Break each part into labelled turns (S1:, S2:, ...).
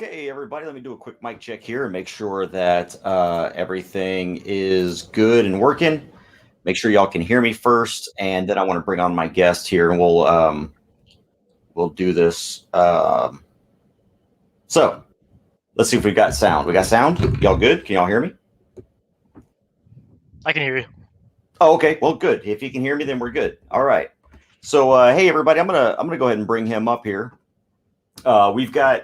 S1: Okay, everybody, let me do a quick mic check here and make sure that everything is good and working. Make sure y'all can hear me first, and then I want to bring on my guest here, and we'll do this. So let's see if we've got sound. We got sound. Y'all good? Can y'all hear me?
S2: I can hear you.
S1: Oh, okay. Well, good. If you can hear me, then we're good. All right. So, hey, everybody, I'm gonna go ahead and bring him up here. We've got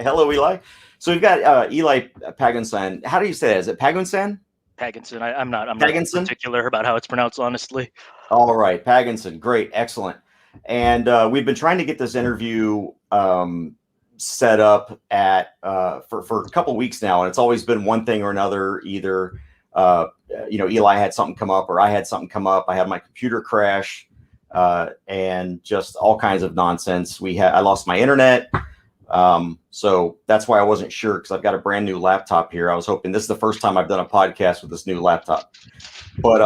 S1: hello, Eli. So we've got Eli Pagunsan. How do you say that? Is it Pagunsan?
S2: Pagunsan. I'm not
S1: Pagunsan?
S2: particular about how it's pronounced, honestly.
S1: All right, Pagunsan. Great, excellent. And we've been trying to get this interview set up at for a couple weeks now, and it's always been one thing or another. Either Eli had something come up, or I had something come up. I had my computer crash, and just all kinds of nonsense. I lost my internet. So that's why I wasn't sure, because I've got a brand new laptop here. I was hoping this is the first time I've done a podcast with this new laptop. But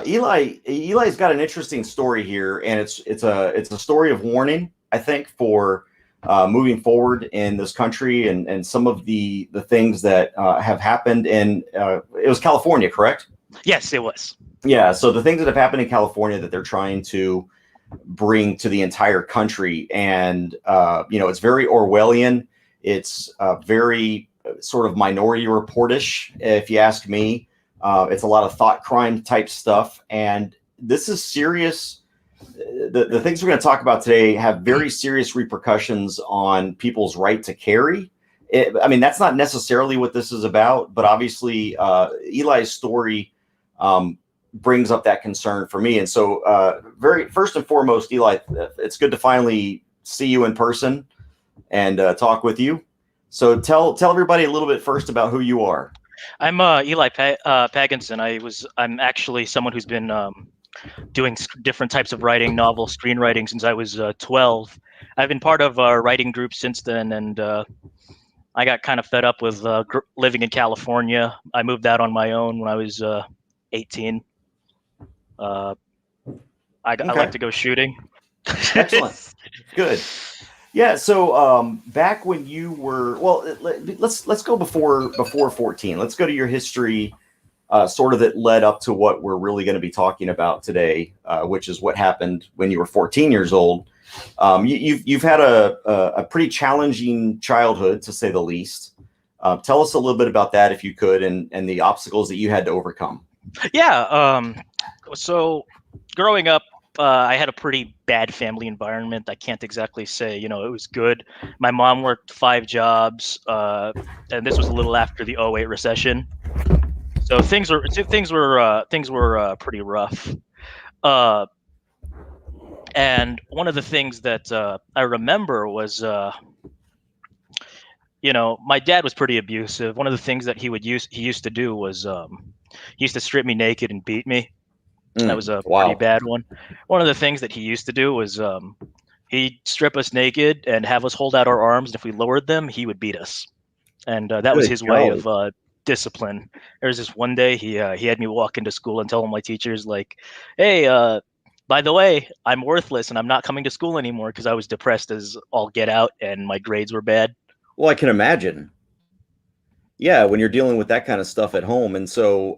S1: Eli's got an interesting story here, and it's a story of warning, I think, for moving forward in this country and some of the things that have happened in it was California, correct?
S2: Yes, it was.
S1: Yeah, so the things that have happened in California that they're trying to bring to the entire country, and it's very Orwellian. It's very sort of Minority Report-ish, if you ask me. It's a lot of thought crime type stuff, and this is serious. The things we're going to talk about today have very serious repercussions on people's right to carry. That's not necessarily what this is about, but obviously Eli's story brings up that concern for me. And so very first and foremost, Eli, it's good to finally see you in person and talk with you. So tell everybody a little bit first about who you are.
S2: I'm Eli Pagunsan. I'm actually someone who's been doing different types of writing, novel screenwriting, since I was 12. I've been part of a writing group since then, and I got kind of fed up with living in California. I moved out on my own when I was 18. I like to go shooting.
S1: Excellent. Good. Yeah. So back when you were, let's go before 14. Let's go to your history, sort of that led up to what we're really going to be talking about today, which is what happened when you were 14 years old. You've had a pretty challenging childhood, to say the least. Tell us a little bit about that, if you could, and the obstacles that you had to overcome.
S2: Yeah. So growing up, I had a pretty bad family environment. I can't exactly say, it was good. My mom worked 5 jobs, and this was a little after the 2008 recession. So things were pretty rough. And one of the things that I remember was, my dad was pretty abusive. One of the things that he used to do was he used to strip me naked and beat me. That was a pretty bad one. One of the things that he used to do was he'd strip us naked and have us hold out our arms, and if we lowered them, he would beat us. And that was his way of discipline. There was this one day he had me walk into school and tell all my teachers, like, hey, by the way, I'm worthless and I'm not coming to school anymore, because I was depressed as all get out and my grades were bad.
S1: Well, I can imagine. Yeah, when you're dealing with that kind of stuff at home. And so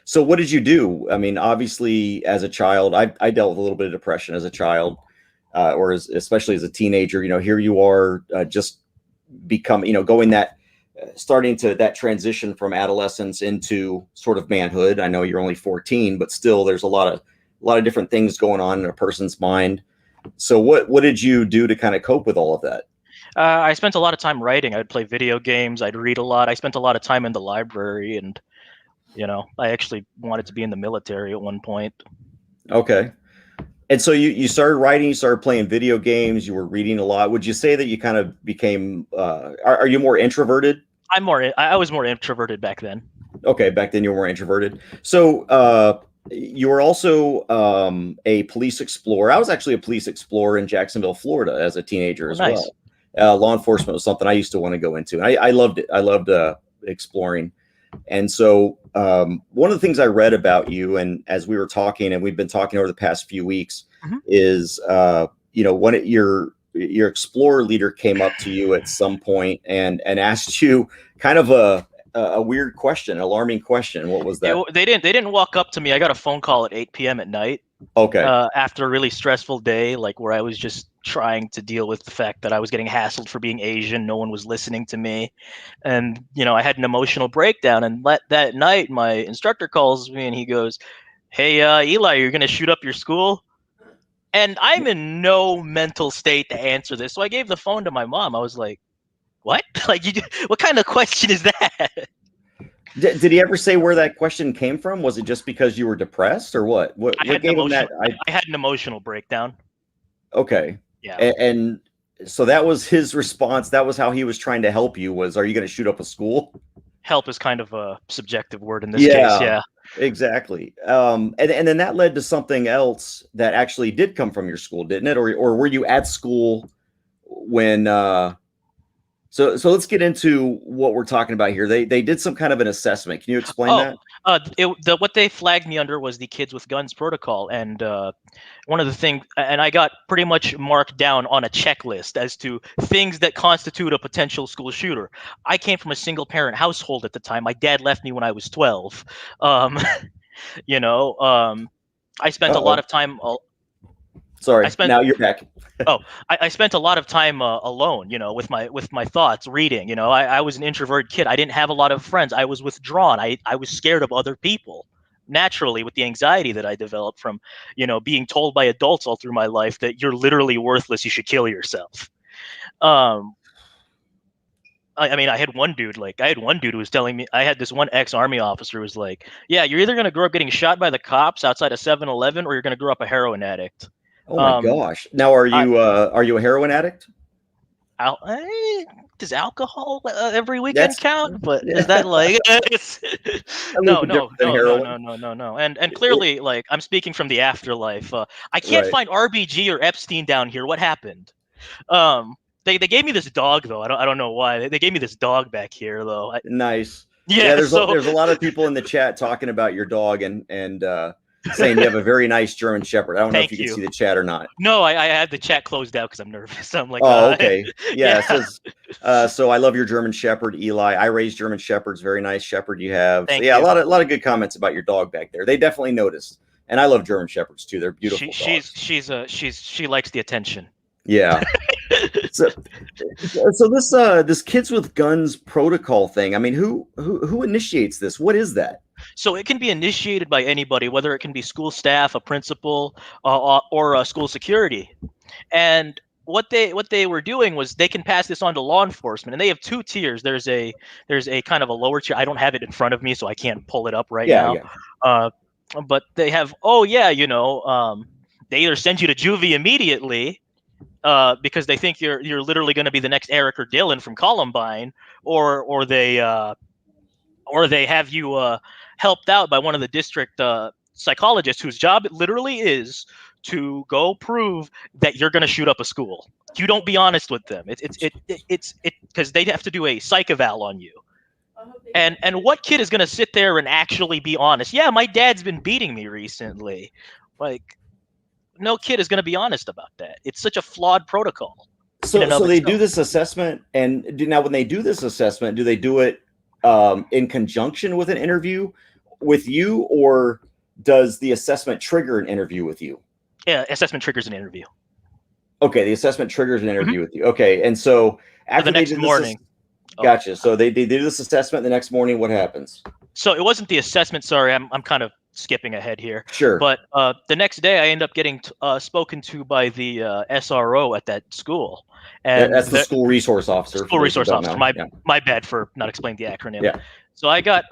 S1: so what did you do? I mean, obviously, as a child, I dealt with a little bit of depression as a child, especially as a teenager. Here you are, just starting to that transition from adolescence into sort of manhood. I know you're only 14, but still, there's a lot of different things going on in a person's mind. So what did you do to kind of cope with all of that?
S2: I spent a lot of time writing. I'd play video games. I'd read a lot. I spent a lot of time in the library, and I actually wanted to be in the military at one point.
S1: Okay. And so you started writing, you started playing video games, you were reading a lot. Would you say that you kind of became, are you more introverted?
S2: I was more introverted back then.
S1: Okay. Back then you were more introverted. So you were also a police explorer. I was actually a police explorer in Jacksonville, Florida as a teenager as well. Law enforcement was something I used to want to go into. I loved it. I loved exploring. And so one of the things I read about you, and as we were talking, and we've been talking over the past few weeks, is your explorer leader came up to you at some point and asked you kind of a weird question, alarming question. What was that?
S2: They didn't walk up to me. I got a phone call at 8 p.m. at night.
S1: Okay.
S2: After a really stressful day, like where I was just trying to deal with the fact that I was getting hassled for being Asian, no one was listening to me, and I had an emotional breakdown. And that night, my instructor calls me and he goes, "Hey, Eli, you're gonna shoot up your school?" And I'm in no mental state to answer this, so I gave the phone to my mom. I was like, "What? Like, what kind of question is that?"
S1: Did he ever say where that question came from? Was it just because you were depressed, or what? What gave him that?
S2: I had an emotional breakdown.
S1: Okay.
S2: Yeah.
S1: And so that was his response. That was how he was trying to help you. Was, are you going to shoot up a school?
S2: Help is kind of a subjective word in this case. Yeah.
S1: Exactly. And then that led to something else that actually did come from your school, didn't it? Or were you at school when? So let's get into what we're talking about here. They did some kind of an assessment. Can you explain that?
S2: What they flagged me under was the Kids with Guns protocol, and one of the things, and I got pretty much marked down on a checklist as to things that constitute a potential school shooter. I came from a single parent household at the time. My dad left me when I was 12. I spent a lot of time.
S1: Sorry, now you're back.
S2: I spent a lot of time alone, with my thoughts, reading. I was an introverted kid. I didn't have a lot of friends. I was withdrawn. I was scared of other people. Naturally, with the anxiety that I developed from, being told by adults all through my life that you're literally worthless, you should kill yourself. I had one dude who was telling me, I had this one ex-army officer who was like, "Yeah, you're either going to grow up getting shot by the cops outside of 7-Eleven or you're going to grow up a heroin addict."
S1: Oh my gosh! Now, are you a heroin addict?
S2: Does alcohol every weekend count? But is that like no? And clearly, like, I'm speaking from the afterlife. I can't find RBG or Epstein down here. What happened? They gave me this dog though. I don't know why they gave me this dog back here though.
S1: Nice. Yeah. There's a lot of people in the chat talking about your dog and saying you have a very nice German Shepherd. I don't know if you can see the chat or not.
S2: No, I had the chat closed out because I'm nervous. I'm like,
S1: oh, okay. Yeah. It says, so I love your German Shepherd, Eli. I raised German Shepherds. Very nice Shepherd you have.
S2: Thank
S1: you.
S2: A
S1: lot of good comments about your dog back there. They definitely noticed. And I love German Shepherds too. They're beautiful.
S2: She likes the attention.
S1: Yeah. So this Kids with Guns protocol thing. I mean, who initiates this? What is that?
S2: So it can be initiated by anybody, whether it can be school staff, a principal, or school security. And what they were doing was they can pass this on to law enforcement, and they have two tiers. There's a kind of a lower tier. I don't have it in front of me, so I can't pull it up right now. Yeah. But they have, they either send you to juvie immediately, because they think you're literally going to be the next Eric or Dylan from Columbine, or they have you helped out by one of the district psychologists whose job it literally is to go prove that you're going to shoot up a school. You don't be honest with them. It's because they have to do a psych eval on you. And what kid is going to sit there and actually be honest? Yeah, my dad's been beating me recently. Like, no kid is going to be honest about that. It's such a flawed protocol.
S1: So they do this assessment, and now when they do this assessment, do they do it in conjunction with an interview with you, or does the assessment trigger an interview with you?
S2: Yeah, assessment triggers an interview.
S1: Okay, the assessment triggers an interview with you. Okay, and so after
S2: the next morning.
S1: Gotcha. So they do this assessment the next morning. What happens?
S2: So it wasn't the assessment. Sorry, I'm kind of skipping ahead here.
S1: Sure.
S2: But the next day, I end up getting spoken to by the SRO at that school. And
S1: that's the school resource officer.
S2: School resource officer. My bad for not explaining the acronym.
S1: Yeah.
S2: So I got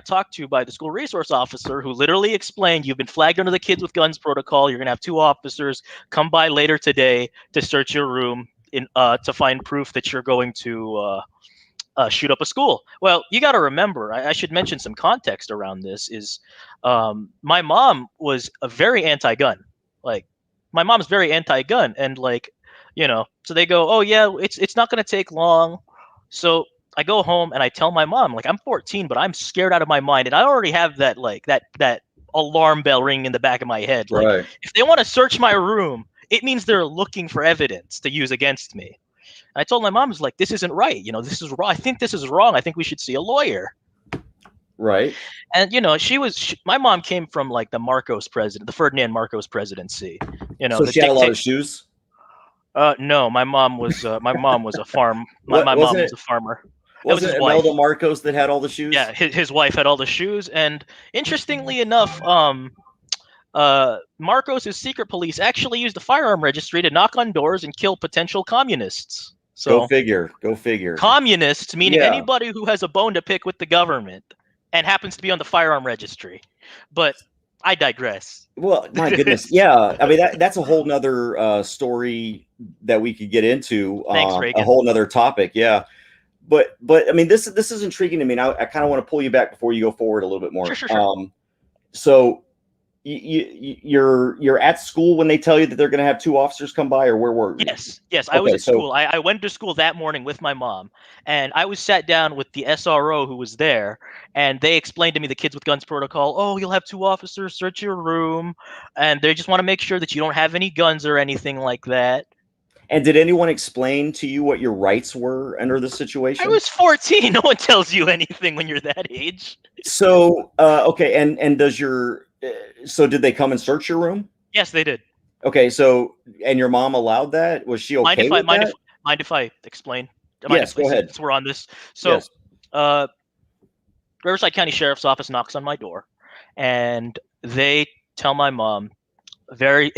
S2: talked to by the school resource officer, who literally explained, you've been flagged under the Kids with Guns protocol. You're gonna have 2 officers come by later today to search your room to find proof that you're going to shoot up a school. Well, you got to remember, I should mention some context around this. Is my mom was a very anti-gun. Like, my mom's very anti-gun, and so they go, oh yeah, it's not going to take long. So I go home and I tell my mom, like, I'm 14, but I'm scared out of my mind, and I already have that alarm bell ringing in the back of my head. Like, if they want to search my room, it means they're looking for evidence to use against me. And I told my mom, I was like, this isn't right. This is wrong. I think this is wrong. I think we should see a lawyer.
S1: Right.
S2: And my mom came from like the Ferdinand Marcos presidency.
S1: So she had a lot of shoes.
S2: No, my mom was a farm. My mom was a farmer.
S1: Wasn't it Imelda Marcos that had all the shoes?
S2: Yeah, his wife had all the shoes. And interestingly enough, Marcos's secret police actually used the firearm registry to knock on doors and kill potential communists. So
S1: go figure.
S2: Communists, meaning anybody who has a bone to pick with the government and happens to be on the firearm registry. But I digress.
S1: Well, my goodness. Yeah. I mean, that's a whole nother story that we could get into.
S2: Thanks, Reagan.
S1: A whole nother topic. Yeah. But I mean, this is intriguing to me. I kind of want to pull you back before you go forward a little bit more.
S2: Sure.
S1: So you're at school when they tell you that they're going to have 2 officers come by, or where were you?
S2: Yes. I was at school. I went to school that morning with my mom, and I was sat down with the SRO who was there, and they explained to me the kids with guns protocol. Oh, you'll have 2 officers search your room, and they just want to make sure that you don't have any guns or anything like that.
S1: And did anyone explain to you what your rights were under the situation?
S2: I was 14. No one tells you anything when you're that age.
S1: So, okay. And does so did they come and search your room?
S2: Yes, they did.
S1: Okay. So, and your mom allowed that? Was she okay with that?
S2: Mind if I explain?
S1: Yes, go ahead.
S2: Since we're on this. So, yes. Riverside County Sheriff's Office knocks on my door, and they tell my mom, very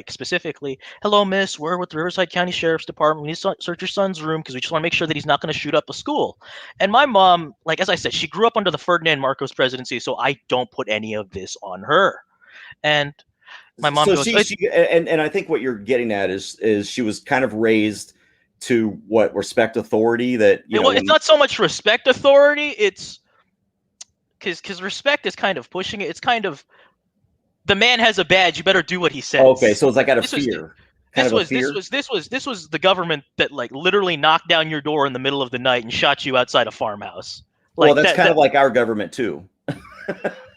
S2: specifically, hello, miss, we're with the Riverside County Sheriff's Department. We need to search your son's room because we just want to make sure that he's not going to shoot up a school. And my mom, as I said, she grew up under the Ferdinand Marcos presidency, so I don't put any of this on her. And my mom goes,
S1: and I think what you're getting at is she was kind of raised to respect authority. That
S2: it's not so much respect authority. It's because respect is kind of pushing it. It's kind of, the man has a badge. You better do what he says.
S1: Okay, so it's like out of fear.
S2: This was the government that literally knocked down your door in the middle of the night and shot you outside a farmhouse.
S1: Well, that's kind of like our government too.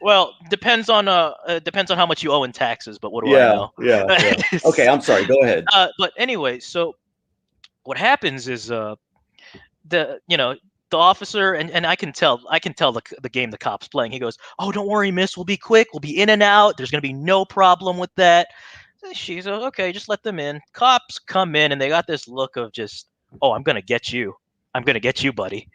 S2: Well, depends on how much you owe in taxes. But what do I know?
S1: Yeah. Okay, I'm sorry. Go ahead.
S2: But anyway, so what happens is the officer, and I can tell the game the cop's playing. He goes, oh, don't worry, miss, we'll be quick. We'll be in and out. There's going to be no problem with that. She's okay, just let them in. Cops come in, and they got this look of just, oh, I'm going to get you. I'm going to get you, buddy,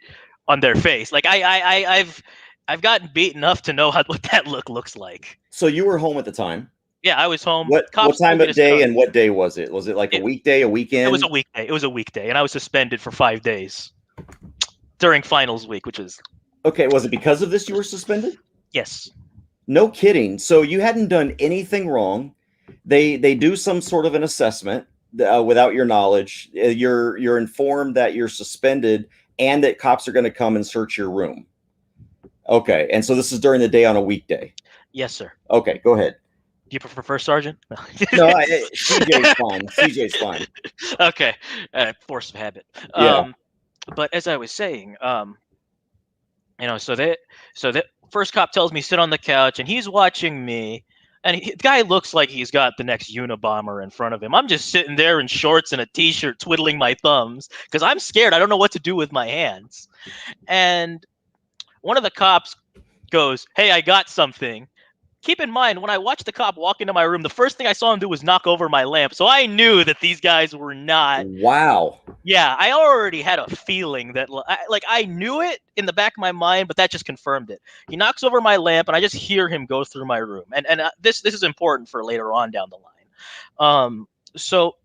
S2: on their face. I've gotten beat enough to know what that look looks like.
S1: So you were home at the time?
S2: Yeah, I was home.
S1: What time of day and what day was it? Was it like a weekday, a weekend?
S2: It was a weekday. It was a weekday, and I was suspended for 5 days during finals week, which is...
S1: Okay, was it because of this you were suspended?
S2: Yes.
S1: No kidding. So you hadn't done anything wrong. They do some sort of an assessment without your knowledge. You're informed that you're suspended and that cops are going to come and search your room. Okay, and so this is during the day on a weekday?
S2: Yes, sir.
S1: Okay, go ahead.
S2: Do you prefer Sergeant? No,
S1: CJ's fine. CJ's fine.
S2: Okay, force of habit.
S1: Yeah.
S2: But as I was saying, so that first cop tells me sit on the couch, and he's watching me, and the guy looks like he's got the next Unabomber in front of him. I'm just sitting there in shorts and a t-shirt, twiddling my thumbs because I'm scared. I don't know what to do with my hands. And one of the cops goes, "Hey, I got something." Keep in mind, when I watched the cop walk into my room, the first thing I saw him do was knock over my lamp. So I knew that these guys were not.
S1: Wow. Yeah,
S2: I already had a feeling that, I knew it in the back of my mind, but that just confirmed it. He knocks over my lamp, and I just hear him go through my room. And this is important for later on down the line. So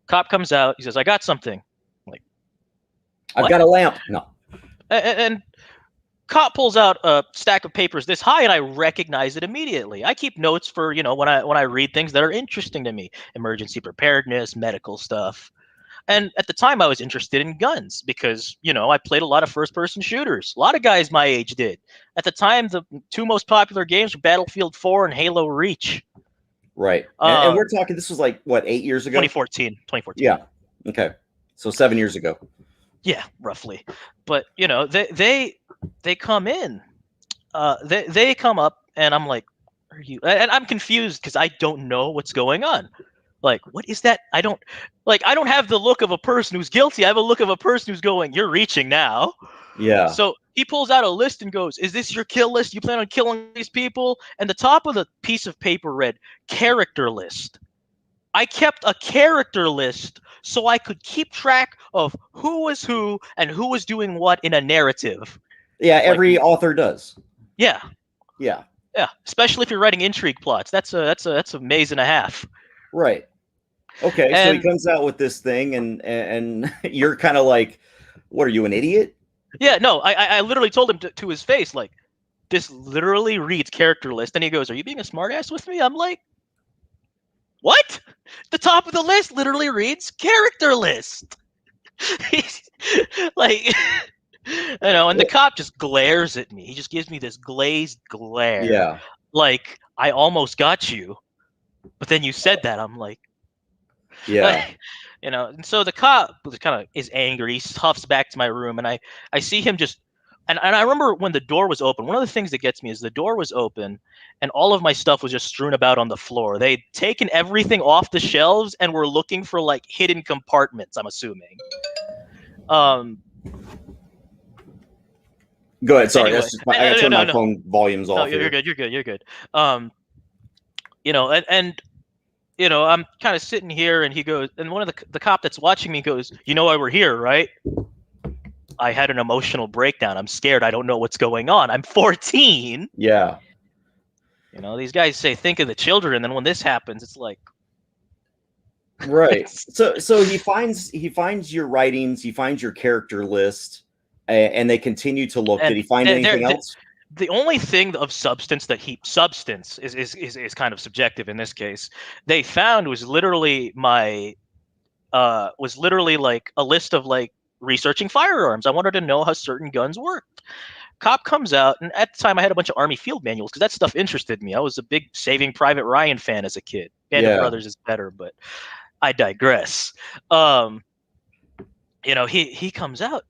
S2: cop comes out. He says, "I got something."
S1: I've got a lamp. No.
S2: And cop pulls out a stack of papers this high, and I recognize it immediately. I keep notes for, when I read things that are interesting to me, emergency preparedness, medical stuff. And at the time I was interested in guns because, I played a lot of first-person shooters. A lot of guys my age did. At the time, the 2 most popular games were Battlefield 4 and Halo Reach.
S1: Right. And we're talking, this was 8 years ago?
S2: 2014.
S1: Yeah. Okay. So 7 years ago.
S2: Yeah, roughly. But, they come in, they come up, and I'm like, "Are you?" And I'm confused because I don't know what's going on. Like, what is that? I don't have the look of a person who's guilty. I have a look of a person who's going, you're reaching now.
S1: Yeah.
S2: So he pulls out a list and goes, is this your kill list? You plan on killing these people? And the top of the piece of paper read, character list. I kept a character list so I could keep track of who was who and who was doing what in a narrative.
S1: Yeah, every author does.
S2: Yeah.
S1: Yeah.
S2: Yeah. Especially if you're writing intrigue plots. That's a maze and a half.
S1: Right. Okay, so he comes out with this thing, and you're kind of like, what are you, an idiot?
S2: Yeah, no, I literally told him to his face, like, this literally reads character list. And he goes, are you being a smartass with me? I'm like, what? The top of the list literally reads character list. Like, and the cop just glares at me. He just gives me this glazed glare.
S1: Yeah.
S2: Like, I almost got you, but then you said that. I'm like,
S1: yeah.
S2: And so the cop kind of is angry. He huffs back to my room, and I see him just, and I remember when the door was open. One of the things that gets me is the door was open, and all of my stuff was just strewn about on the floor. They'd taken everything off the shelves and were looking for like hidden compartments, I'm assuming.
S1: Go ahead. Sorry, anyway, I gotta turn my phone volumes off.
S2: No, you're good. You're good. You're good. I'm kind of sitting here, and he goes, and one of the cop that's watching me goes, you know why we're here, right? I had an emotional breakdown. I'm scared. I don't know what's going on. I'm 14.
S1: Yeah.
S2: These guys say, think of the children. And then when this happens, it's like.
S1: Right. So he finds your writings, he finds your character list, and they continue to look. Did he find anything else?
S2: The only thing of substance that substance is kind of subjective in this case. They found was literally like a list of like researching firearms. I wanted to know how certain guns worked. Cop comes out, and at the time I had a bunch of Army field manuals because that stuff interested me. I was a big Saving Private Ryan fan as a kid. Band of Brothers is better, but I digress. He comes out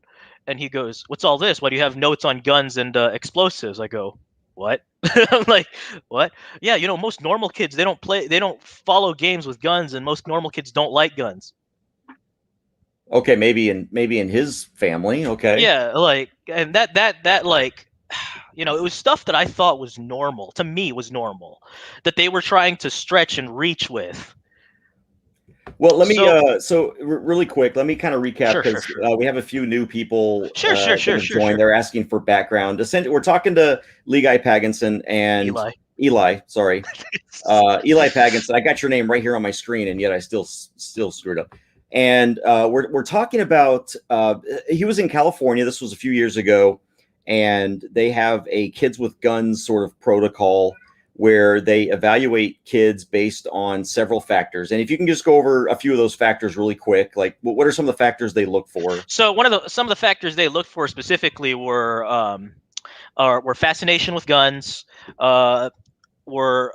S2: and he goes, what's all this? Why do you have notes on guns and explosives? I go, what? I'm like, what? Yeah, most normal kids, they don't follow games with guns, and most normal kids don't like guns.
S1: Okay, maybe in his family. Okay.
S2: Yeah, like, and that like, it was stuff that I thought was normal. To me, was normal that they were trying to stretch and reach with.
S1: Well, let me really quick. Let me kind of recap because we have a few new people join. They're asking for background. We're talking to Levi Pagunsan and Eli. Sorry, Eli Pagunsan. I got your name right here on my screen, and yet I still screwed up. And we're talking about he was in California. This was a few years ago, and they have a kids with guns sort of protocol where they evaluate kids based on several factors. And if you can just go over a few of those factors really quick, like what are some of the factors they look for?
S2: So some of the factors they looked for specifically were fascination with guns, were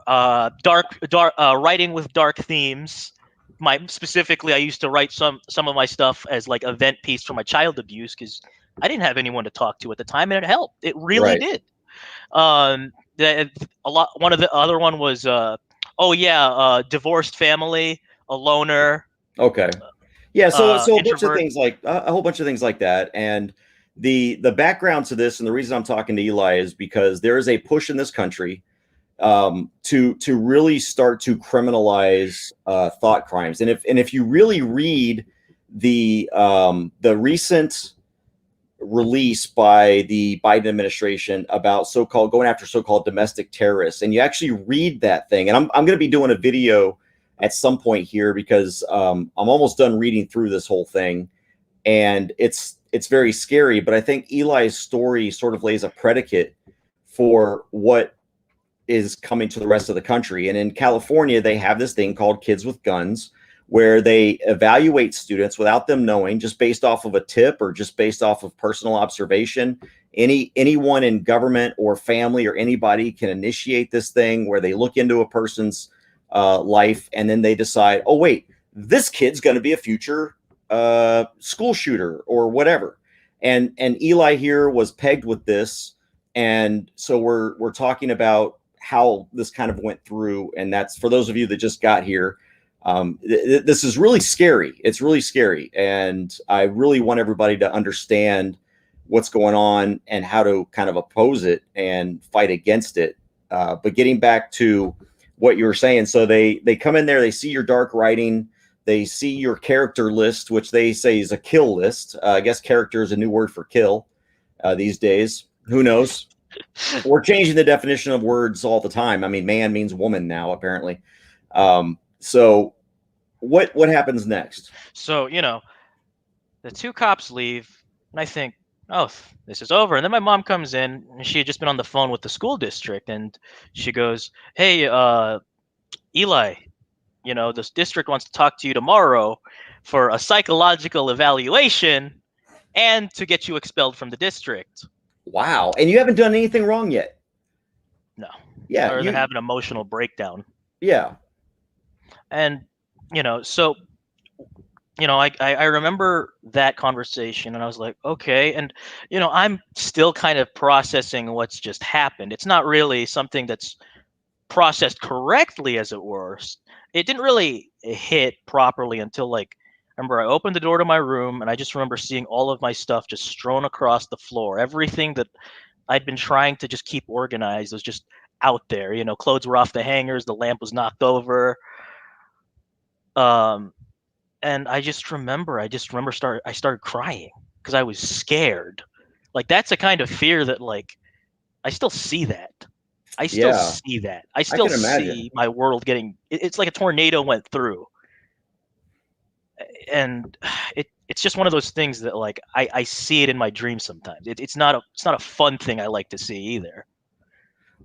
S2: dark writing with dark themes. Specifically, I used to write some of my stuff as like event piece for my child abuse because I didn't have anyone to talk to at the time, and it helped. It really did. One of the other one was divorced family, a loner.
S1: Okay. Yeah, so a bunch of things like a whole bunch of things like that. And the background to this, and the reason I'm talking to Eli is because there is a push in this country to really start to criminalize thought crimes. And if you really read the recent release by the Biden administration about going after so-called domestic terrorists, and you actually read that thing, and I'm going to be doing a video at some point here because I'm almost done reading through this whole thing, and it's very scary. But I think Eli's story sort of lays a predicate for what is coming to the rest of the country. And in California, they have this thing called Kids with Guns, where they evaluate students without them knowing, just based off of a tip or just based off of personal observation. Anyone in government or family or anybody can initiate this thing where they look into a person's life, and then they decide, oh wait, this kid's going to be a future school shooter or whatever. And Eli here was pegged with this, and so we're talking about how this kind of went through, and that's for those of you that just got here. This is really scary. It's really scary. And I really want everybody to understand what's going on and how to kind of oppose it and fight against it. But getting back to what you were saying, so they come in there, they see your dark writing, they see your character list, which they say is a kill list. I guess character is a new word for kill these days. Who knows? We're changing the definition of words all the time. I mean, man means woman now, apparently. So what happens next?
S2: So, the two cops leave, and I think, oh, this is over. And then my mom comes in, and she had just been on the phone with the school district, and she goes, hey, Eli, this district wants to talk to you tomorrow for a psychological evaluation and to get you expelled from the district.
S1: Wow. And you haven't done anything wrong yet?
S2: No.
S1: Yeah.
S2: Other than have an emotional breakdown.
S1: Yeah.
S2: And, so, I remember that conversation, and I was like, okay. And, I'm still kind of processing what's just happened. It's not really something that's processed correctly, as it were. It didn't really hit properly until, I remember I opened the door to my room, and I just remember seeing all of my stuff just strewn across the floor. Everything that I'd been trying to just keep organized was just out there. Clothes were off the hangers, the lamp was knocked over. And I started crying because I was scared. That's a kind of fear that I still see that. I still see that. I still see my world getting. It's like a tornado went through, and it's just one of those things that I see it in my dreams sometimes. It's not a fun thing I like to see either.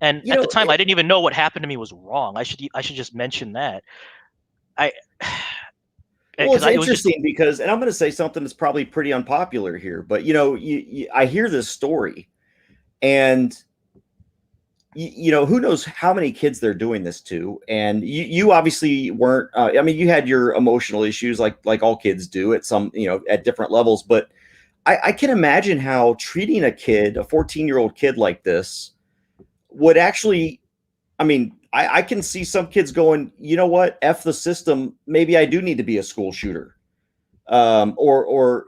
S2: And at the time, I didn't even know what happened to me was wrong. I should just mention that. Well,
S1: it's interesting because, and I'm going to say something that's probably pretty unpopular here, but I hear this story, and who knows how many kids they're doing this to. And you obviously weren't, I mean, you had your emotional issues like all kids do at some, at different levels, but I can imagine how treating a 14-year-old kid like this would actually, I mean, I can see some kids going, you know what, F the system. Maybe I do need to be a school shooter, or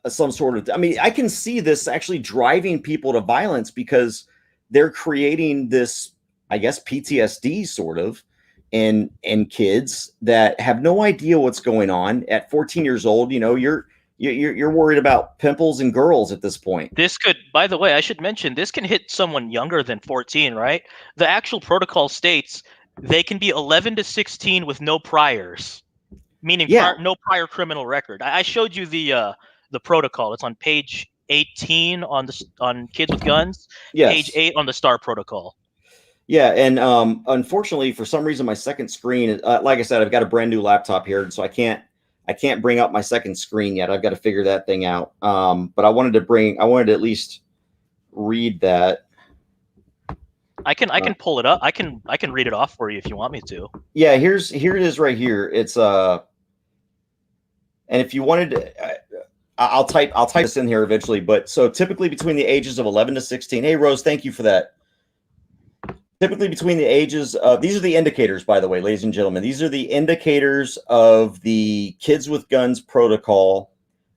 S1: some sort of, I mean, I can see this actually driving people to violence because they're creating this, I guess, PTSD sort of in kids that have no idea what's going on at 14 years old. You're worried about pimples and girls at this point.
S2: This could, by the way, I should mention, this can hit someone younger than 14, right? The actual protocol states they can be 11 to 16 with no priors, meaning no prior criminal record. I showed you the protocol. It's on page 18 on Kids with Guns. Yes. Page 8 on the STAR protocol.
S1: Yeah, and unfortunately, for some reason, my second screen, like I said, I've got a brand new laptop here, so I can't bring up my second screen yet. I've got to figure that thing out. But I wanted to at least read that.
S2: I can pull it up. I can read it off for you if you want me to.
S1: Yeah, here it is right here. It's and if you wanted to, I'll type this in here eventually. But so typically between the ages of 11 to 16. Hey Rose, thank you for that. Typically between the ages of, these are the indicators, by the way, ladies and gentlemen. These are the indicators of the Kids with Guns protocol.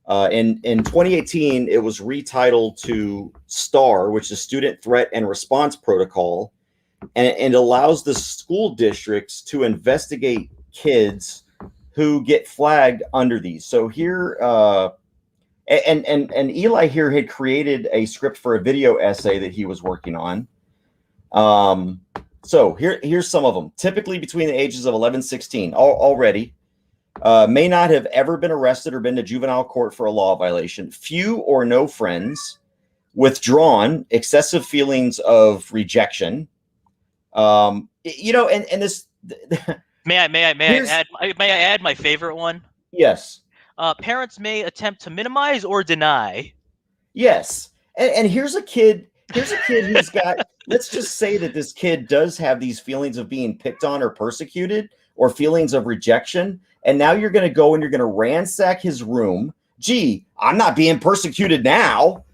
S1: In 2018, it was retitled to STAR, which is Student Threat and Response Protocol, and allows the school districts to investigate kids who get flagged under these. So here, and Eli here had created a script for a video essay that he was working on. So here's some of them. Typically between the ages of 11 and 16 already, may not have ever been arrested or been to juvenile court for a law violation, few or no friends, withdrawn, excessive feelings of rejection. And this
S2: may I add my favorite one?
S1: Yes.
S2: Parents may attempt to minimize or deny.
S1: Yes. And here's a kid who's got, let's just say that this kid does have these feelings of being picked on or persecuted or feelings of rejection. And now you're going to go and you're going to ransack his room. Gee, I'm not being persecuted now.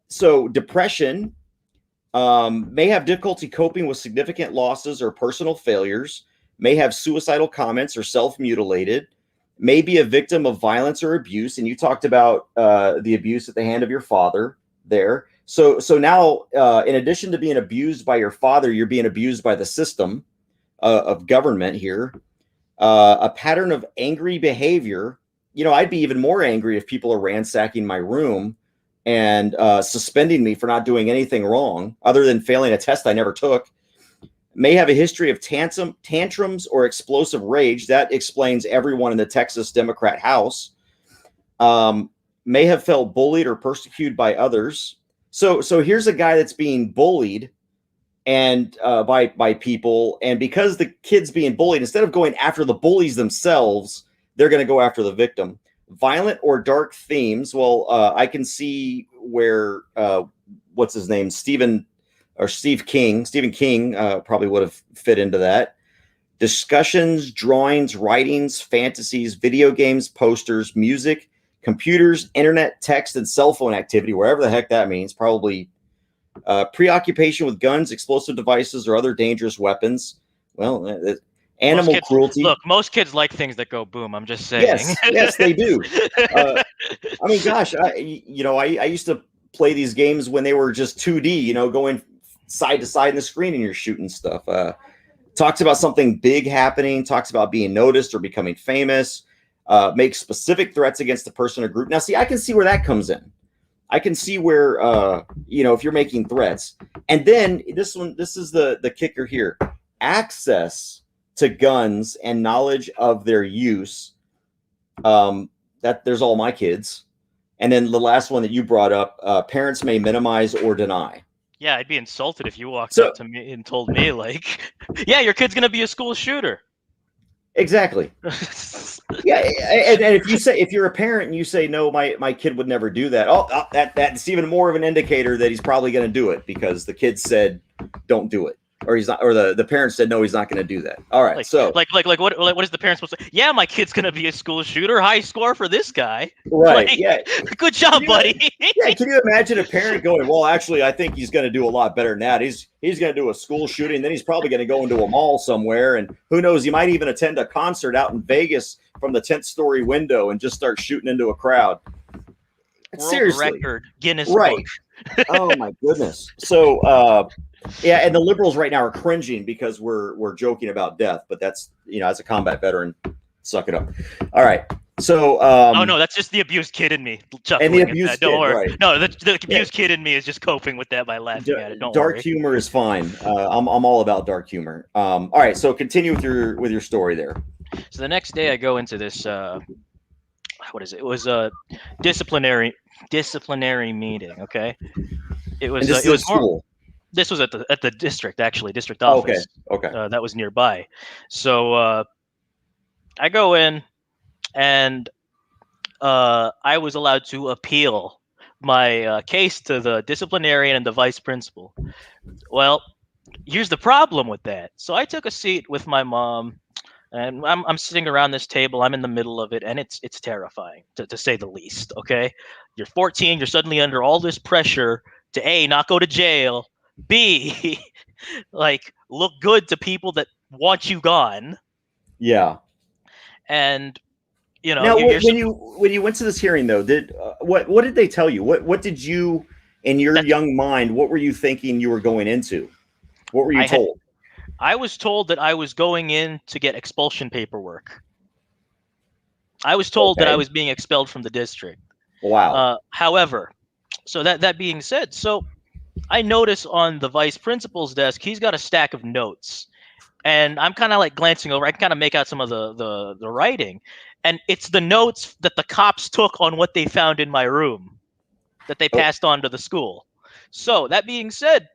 S1: So depression, may have difficulty coping with significant losses or personal failures, may have suicidal comments or self-mutilated, may be a victim of violence or abuse. And you talked about the abuse at the hand of your father there. So now, in addition to being abused by your father, you're being abused by the system of government here. A pattern of angry behavior. I'd be even more angry if people are ransacking my room and suspending me for not doing anything wrong other than failing a test I never took. May have a history of tantrums or explosive rage. That explains everyone in the Texas Democrat House. May have felt bullied or persecuted by others. So here's a guy that's being bullied and by people, and because the kid's being bullied, instead of going after the bullies themselves, they're going to go after the victim. Violent or dark themes. Well, I can see where what's his name, Stephen King probably would have fit into that. Discussions, drawings, writings, fantasies, video games, posters, music, computers, internet, text, and cell phone activity, wherever the heck that means. Probably preoccupation with guns, explosive devices, or other dangerous weapons. Well, animal cruelty.
S2: Look, most kids like things that go boom. I'm just saying.
S1: Yes, they do. I mean, gosh, I used to play these games when they were just 2D, going side to side in the screen and you're shooting stuff. Talks about something big happening, talks about being noticed or becoming famous, makes specific threats against a person or group. Now, see, I can see where that comes in. I can see where, if you're making threats. And then this is the kicker here. Access to guns and knowledge of their use. That there's all my kids. And then the last one that you brought up, parents may minimize or deny.
S2: Yeah, I'd be insulted if you walked up to me and told me, like, yeah, your kid's going to be a school shooter.
S1: Exactly. Yeah, and if you're a parent and you say, no, my kid would never do that, that's even more of an indicator that he's probably going to do it because the kid said don't do it, or he's not, or the parents said no, he's not going to do that. All right,
S2: what is the parent supposed to? Yeah, my kid's going to be a school shooter. High score for this guy.
S1: Right. Yeah.
S2: Good job, buddy.
S1: Yeah. Can you imagine a parent going, well, actually, I think he's going to do a lot better than that. He's going to do a school shooting, then he's probably going to go into a mall somewhere, and who knows, he might even attend a concert out in Vegas from the 10th story window and just start shooting into a crowd.
S2: World
S1: Seriously.
S2: record, Guinness
S1: right.
S2: book.
S1: Oh my goodness. So yeah, and the liberals right now are cringing because we're joking about death, but that's, as a combat veteran, suck it up. All right. So
S2: oh no, that's just the abused kid in me.
S1: And the abused kid,
S2: don't worry.
S1: Right.
S2: No, the abused kid in me is just coping with that by laughing at it. Don't
S1: dark
S2: worry.
S1: Humor is fine. I'm all about dark humor. All right, so continue with your story there.
S2: So the next day I go into this what is it? It was a disciplinary meeting, okay? It was
S1: school.
S2: This was at the district office.
S1: Okay.
S2: That was nearby. So I go in and I was allowed to appeal my case to the disciplinarian and the vice principal. Well, here's the problem with that. So I took a seat with my mom, and I'm sitting around this table. I'm in the middle of it, and it's terrifying to say the least. Okay, you're 14. You're suddenly under all this pressure to A, not go to jail, B, like look good to people that want you gone.
S1: Yeah.
S2: And
S1: now when you went to this hearing though, what did they tell you? What did you, in your young mind, what were you thinking you were going into? What were you told?
S2: I was told that I was going in to get expulsion paperwork. I was told that I was being expelled from the district.
S1: Wow.
S2: However, so that being said, so I notice on the vice principal's desk, he's got a stack of notes. And I'm kind of like glancing over. I can kind of make out some of the writing. And it's the notes that the cops took on what they found in my room that they passed on to the school. So that being said,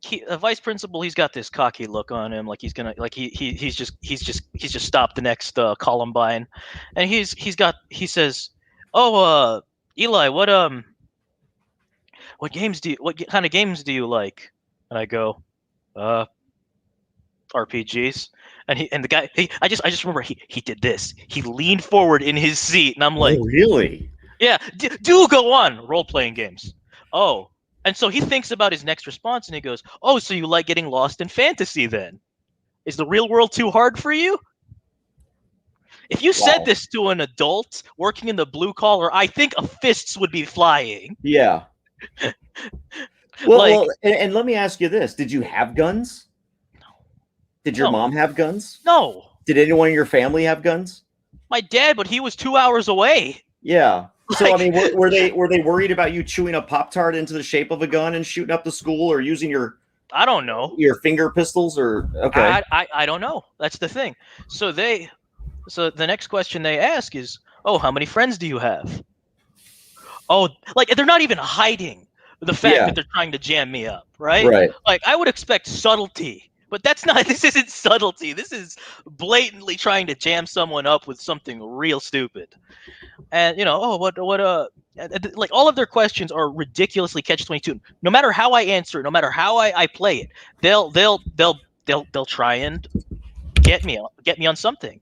S2: the vice principal, he's got this cocky look on him, like he's gonna, like he's just stopped the next Columbine, and he says, "Oh, Eli, what kind of games do you like?" And I go, RPGs. And the guy, I just remember he did this. He leaned forward in his seat, and I'm like,
S1: "Oh, really?
S2: Yeah, do go on role-playing games." Oh. And so he thinks about his next response, and he goes, "Oh, so you like getting lost in fantasy then?" Is the real world too hard for you? If you said this to an adult working in the blue collar, I think fists would be flying.
S1: Yeah. Well, and let me ask you this: did you have guns?
S2: No.
S1: Did your mom have guns?
S2: No.
S1: Did anyone in your family have guns?
S2: My dad, but he was 2 hours away.
S1: Yeah. So I mean, were they worried about you chewing a Pop-Tart into the shape of a gun and shooting up the school, or using your
S2: I don't know
S1: your finger pistols, or okay?
S2: I don't know. That's the thing. So the next question they ask is, oh, how many friends do you have? Oh, like they're not even hiding the fact that they're trying to jam me up, right?
S1: Right.
S2: Like I would expect subtlety, but that's not. This isn't subtlety. This is blatantly trying to jam someone up with something real stupid. And like all of their questions are ridiculously catch-22. No matter how I answer it, no matter how I play it, they'll try and get me on something.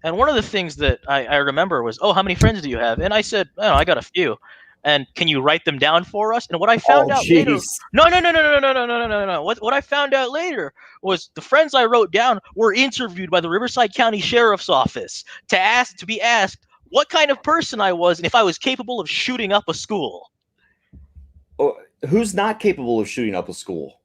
S2: And one of the things that I remember was, oh, how many friends do you have? And I said, oh, I got a few. And can you write them down for us? And what I found out later, no. What I found out later was the friends I wrote down were interviewed by the Riverside County Sheriff's Office to be asked what kind of person I was and if I was capable of shooting up a school.
S1: Oh, who's not capable of shooting up a school?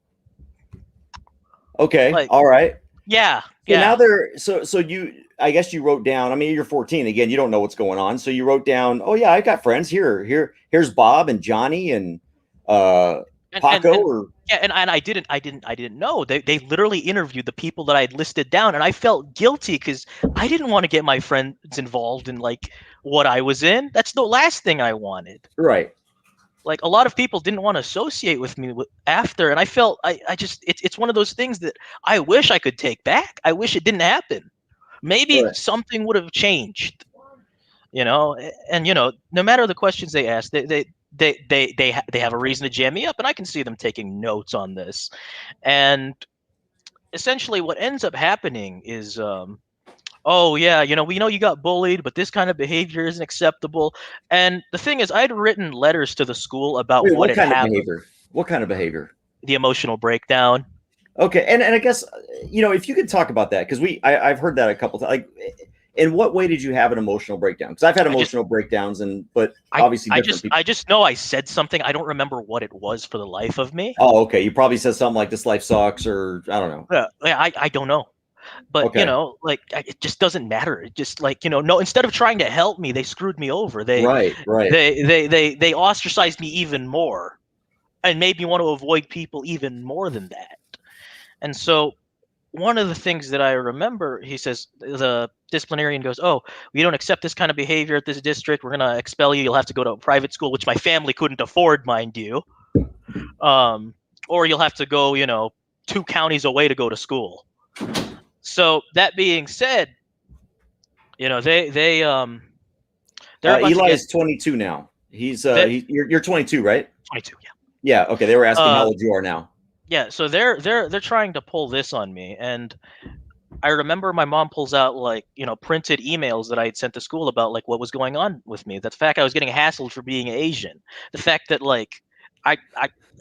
S1: Okay, all right.
S2: Yeah.
S1: So now so you, I guess you wrote down, I mean, you're 14 again, you don't know what's going on. So you wrote down, oh yeah, I got friends here's Bob and Johnny and Paco
S2: and I didn't know. They literally interviewed the people that I had listed down, and I felt guilty because I didn't want to get my friends involved in like what I was in. That's the last thing I wanted.
S1: Right.
S2: Like a lot of people didn't want to associate with me after, and I felt it's one of those things that I wish I could take back. I wish it didn't happen. Maybe something would have changed, and no matter the questions they ask, they have a reason to jam me up, and I can see them taking notes on this. And essentially what ends up happening is oh yeah, we know you got bullied, but this kind of behavior isn't acceptable. And the thing is, I'd written letters to the school about what had happened.
S1: What kind of behavior?
S2: The emotional breakdown.
S1: Okay, and I guess if you could talk about that, because I've heard that a couple times. Like, in what way did you have an emotional breakdown? Because I've had emotional breakdowns, but obviously
S2: I just know I said something. I don't remember what it was for the life of me.
S1: Oh, okay. You probably said something like "this life sucks," or I don't know.
S2: Yeah, I don't know. But it just doesn't matter. It just no. Instead of trying to help me, they screwed me over. They They ostracized me even more, and made me want to avoid people even more than that. And so, one of the things that I remember, he says, the disciplinarian goes, "Oh, we don't accept this kind of behavior at this district. We're gonna expel you. You'll have to go to a private school, which my family couldn't afford, mind you. Or you'll have to go, 2 counties away to go to school." So that being said, they're
S1: Eli's 22 now. He's you're 22, right?
S2: 22, yeah.
S1: Yeah, okay. They were asking how old you are now.
S2: Yeah, so they're trying to pull this on me, and I remember my mom pulls out printed emails that I had sent to school about what was going on with me. The fact I was getting hassled for being Asian, the fact that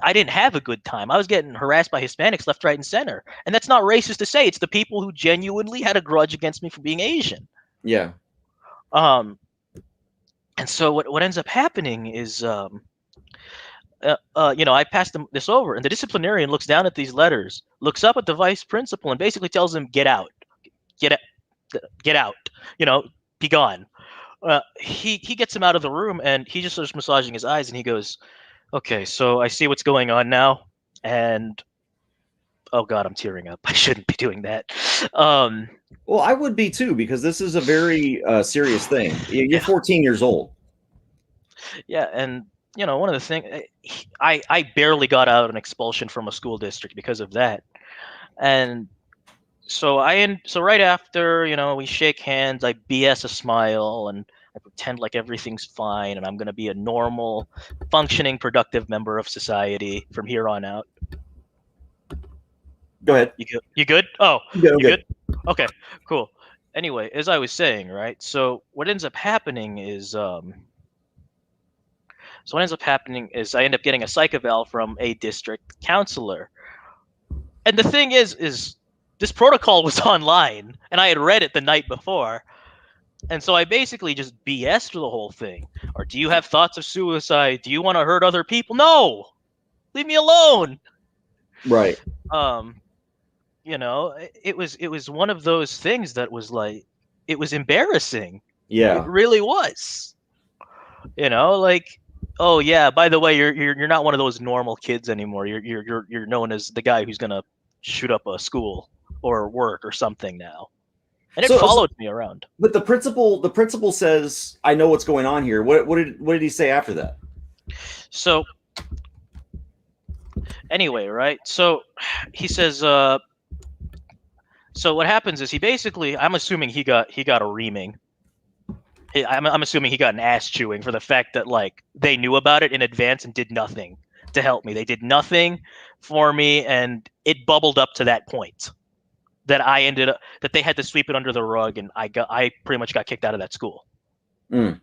S2: I didn't have a good time. I was getting harassed by Hispanics left, right, and center. And that's not racist to say. It's the people who genuinely had a grudge against me for being Asian.
S1: Yeah.
S2: And so what ends up happening is, I passed them this over, and the disciplinarian looks down at these letters, looks up at the vice principal, and basically tells him, get out, be gone. He gets him out of the room, and he just starts massaging his eyes, and he goes, "Okay, so I see what's going on now, and oh God, I'm tearing up. I shouldn't be doing that."
S1: Well, I would be too, because this is a very serious thing. You're 14 years old.
S2: Yeah, and one of the things, I barely got out an expulsion from a school district because of that, and so right after we shake hands, I BS a smile and I pretend like everything's fine and I'm going to be a normal, functioning, productive member of society from here on out.
S1: Go ahead.
S2: You good? Oh,
S1: you good?
S2: Okay, cool. Anyway, as I was saying, right? So what ends up happening is, I end up getting a psych eval from a district counselor. And the thing is this protocol was online, and I had read it the night before. And so I basically just BS'd the whole thing. Or do you have thoughts of suicide? Do you want to hurt other people? No! Leave me alone!
S1: Right.
S2: You know, it was one of those things that was like, it was embarrassing.
S1: Yeah.
S2: It really was. You know, like, oh yeah, by the way, you're not one of those normal kids anymore. You're known as the guy who's gonna shoot up a school or work or something now. And it followed me around.
S1: But the principal says, "I know what's going on here." What did he say after that?
S2: So anyway, right? So he says, so what happens is he basically, I'm assuming he got a reaming. I'm assuming he got an ass chewing for the fact that like they knew about it in advance and did nothing to help me. They did nothing for me, and it bubbled up to that point that I ended up that they had to sweep it under the rug, and I pretty much got kicked out of that school.
S1: Mm.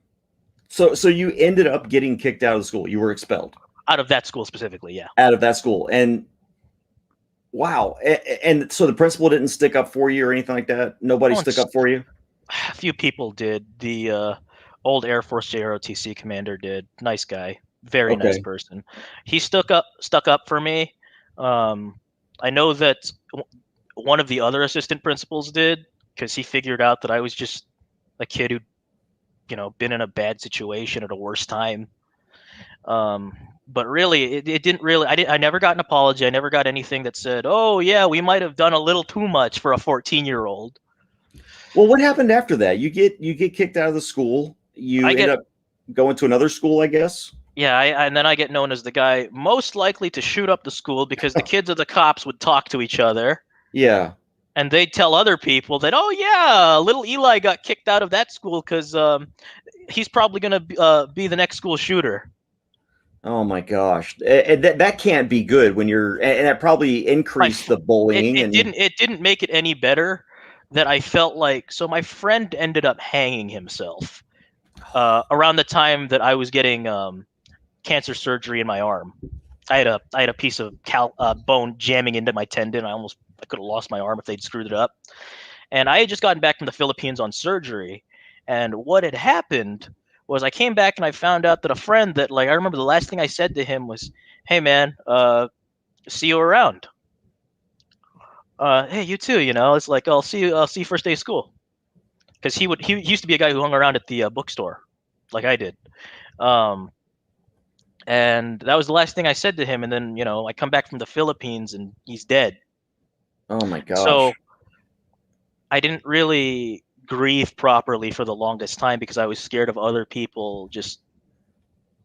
S1: So you ended up getting kicked out of the school. You were expelled
S2: out of that school specifically. Yeah,
S1: out of that school. And wow. And so the principal didn't stick up for you or anything like that. Nobody stuck up for you.
S2: A few people did. The old Air Force JROTC commander did. Nice guy, very nice person. He stuck up for me. I know that one of the other assistant principals did, because he figured out that I was just a kid who, you know, been in a bad situation at a worse time. But really, it didn't really. I never got an apology. I never got anything that said, "Oh yeah, we might have done a little too much for a 14-year-old."
S1: Well, what happened after that? You get kicked out of the school. You end up going to another school, I guess.
S2: Yeah, and then I get known as the guy most likely to shoot up the school because the kids of the cops would talk to each other.
S1: Yeah.
S2: And they'd tell other people that, oh yeah, little Eli got kicked out of that school because he's probably going to be the next school shooter.
S1: Oh my gosh, that can't be good when you're, and that probably increased the bullying.
S2: It didn't make it any better. That I felt like, so my friend ended up hanging himself around the time that I was getting cancer surgery in my arm. I had a piece of bone jamming into my tendon. I could have lost my arm if they'd screwed it up. And I had just gotten back from the Philippines on surgery. And what had happened was I came back and I found out that a friend that, like, I remember the last thing I said to him was, "Hey man, see you around." Hey, you too. You know, it's like, I'll see you first day of school, because he used to be a guy who hung around at the bookstore, like I did, and that was the last thing I said to him. And then, you know, I come back from the Philippines and he's dead.
S1: Oh my gosh!
S2: So I didn't really grieve properly for the longest time because I was scared of other people just,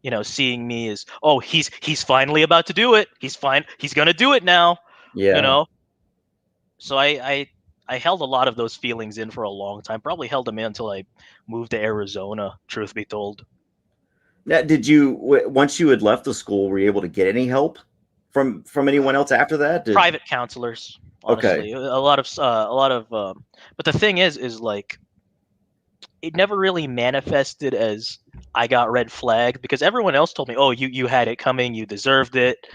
S2: you know, seeing me as, oh, he's finally about to do it. He's gonna do it now.
S1: Yeah.
S2: You know. So I held a lot of those feelings in for a long time. Probably held them in until I moved to Arizona, truth be told.
S1: Now, did you, once you had left the school, were you able to get any help from anyone else after that?
S2: Private counselors, honestly. A lot of but the thing is like, it never really manifested as I got red flagged, because everyone else told me, oh, you had it coming, you deserved it,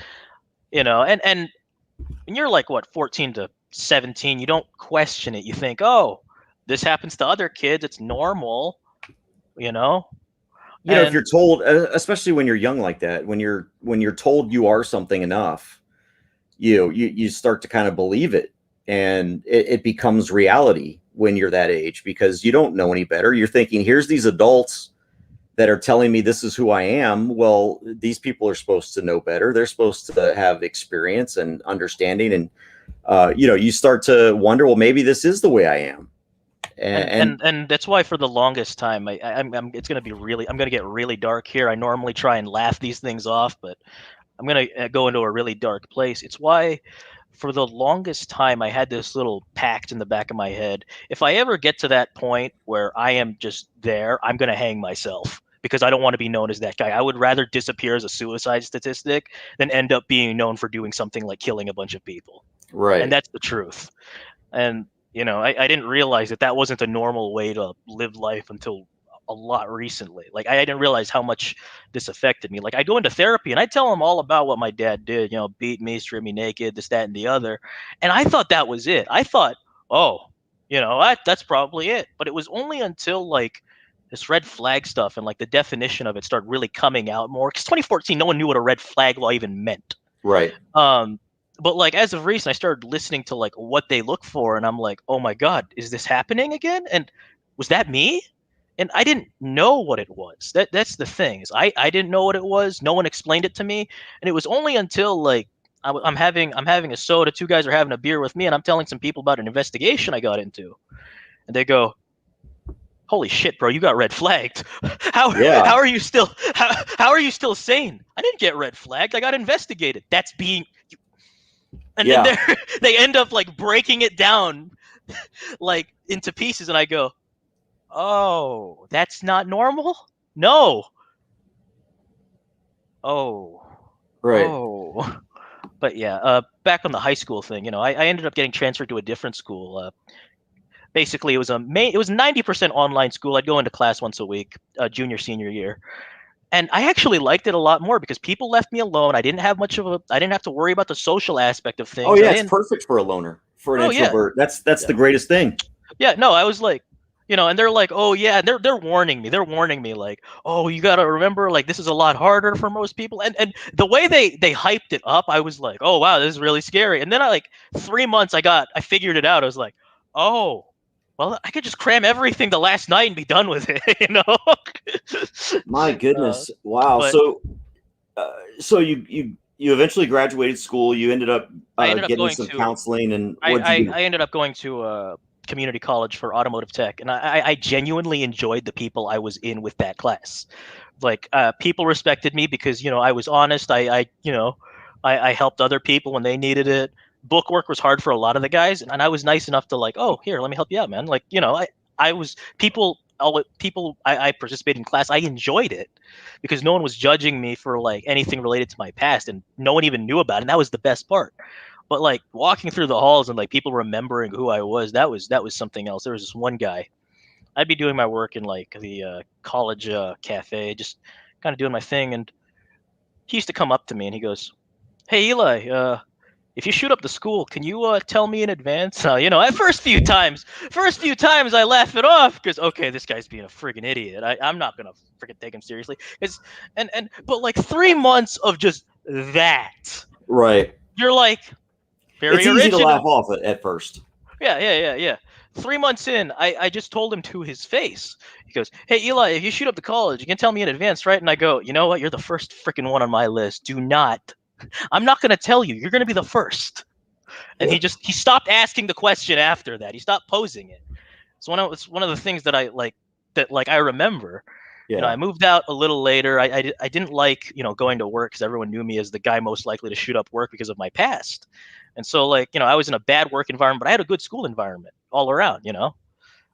S2: you know, and you're like, what, 14 to 17, you don't question it. You think, oh, this happens to other kids, it's normal, you know.
S1: You know, if you're told, especially when you're young like that, when you're told you are something enough, you start to kind of believe it, and it becomes reality when you're that age, because you don't know any better. You're thinking, here's these adults that are telling me this is who I am. Well, these people are supposed to know better. They're supposed to have experience and understanding, and you know, you start to wonder, well, maybe this is the way I am.
S2: And that's why for the longest time, I'm going to get really dark here. I normally try and laugh these things off, but I'm going to go into a really dark place. It's why for the longest time I had this little pact in the back of my head. If I ever get to that point where I am just there, I'm going to hang myself, because I don't want to be known as that guy. I would rather disappear as a suicide statistic than end up being known for doing something like killing a bunch of people.
S1: Right.
S2: And that's the truth. And, you know, I didn't realize that wasn't a normal way to live life until a lot recently. Like, I didn't realize how much this affected me. Like, I go into therapy and I tell them all about what my dad did, you know, beat me, strip me naked, this, that, and the other. And I thought that was it. I thought, oh, you know, that's probably it. But it was only until like this red flag stuff and like the definition of it started really coming out more. Because 2014, no one knew what a red flag law even meant.
S1: Right.
S2: But like as of recent, I started listening to like what they look for, and I'm like, oh my God, is this happening again? And was that me? And I didn't know what it was. That's the thing, is I didn't know what it was. No one explained it to me, and it was only until like I'm having a soda. Two guys are having a beer with me, and I'm telling some people about an investigation I got into, and they go, "Holy shit, bro, you got red flagged. How are you still how are you still sane? I didn't get red flagged. I got investigated. That's being." And then they end up like breaking it down like into pieces, and I go, oh, that's not normal? No. Oh.
S1: Right.
S2: Oh. But yeah, back on the high school thing, you know, I ended up getting transferred to a different school. Basically, it was 90% online school. I'd go into class once a week, junior, senior year. And I actually liked it a lot more because people left me alone. I didn't have to worry about the social aspect of things.
S1: Oh yeah, it's perfect for a loner, for an introvert. Yeah. That's the greatest thing.
S2: Yeah, no, I was like, you know, and they're like, oh yeah, and they're warning me. They're warning me like, oh, you gotta remember, like this is a lot harder for most people. And the way they hyped it up, I was like, oh wow, this is really scary. And then I like 3 months I figured it out. I was like, oh, well, I could just cram everything the last night and be done with it, you know?
S1: My goodness. Wow. But, so you eventually graduated school. You ended up getting some counseling, and
S2: I ended up going to community college for automotive tech, and I genuinely enjoyed the people I was in with that class. Like people respected me because, you know, I was honest. I helped other people when they needed it. Book work was hard for a lot of the guys, and I was nice enough to like, oh, here, let me help you out, man. Like, you know, I participated in class. I enjoyed it because no one was judging me for like anything related to my past, and no one even knew about it. And that was the best part. But like walking through the halls and like people remembering who I was, that was something else. There was this one guy. I'd be doing my work in like the college cafe, just kind of doing my thing, and he used to come up to me and he goes, "Hey Eli, if you shoot up the school, can you tell me in advance?" You know, at first few times I laugh it off because, okay, this guy's being a friggin' idiot. I'm not gonna friggin' take him seriously. But like 3 months of just that,
S1: right?
S2: You're like, very
S1: it's
S2: original.
S1: Easy to laugh off it at first.
S2: Yeah. 3 months in, I just told him to his face. He goes, "Hey Eli, if you shoot up the college, you can tell me in advance, right?" And I go, "You know what? You're the first freaking one on my list. I'm not going to tell you. You're going to be the first." And he stopped asking the question after that. He stopped posing it. It's one of the things that I remember. Yeah. You know, I moved out a little later. I didn't like, you know, going to work because everyone knew me as the guy most likely to shoot up work because of my past. And so, like, you know, I was in a bad work environment, but I had a good school environment all around, you know.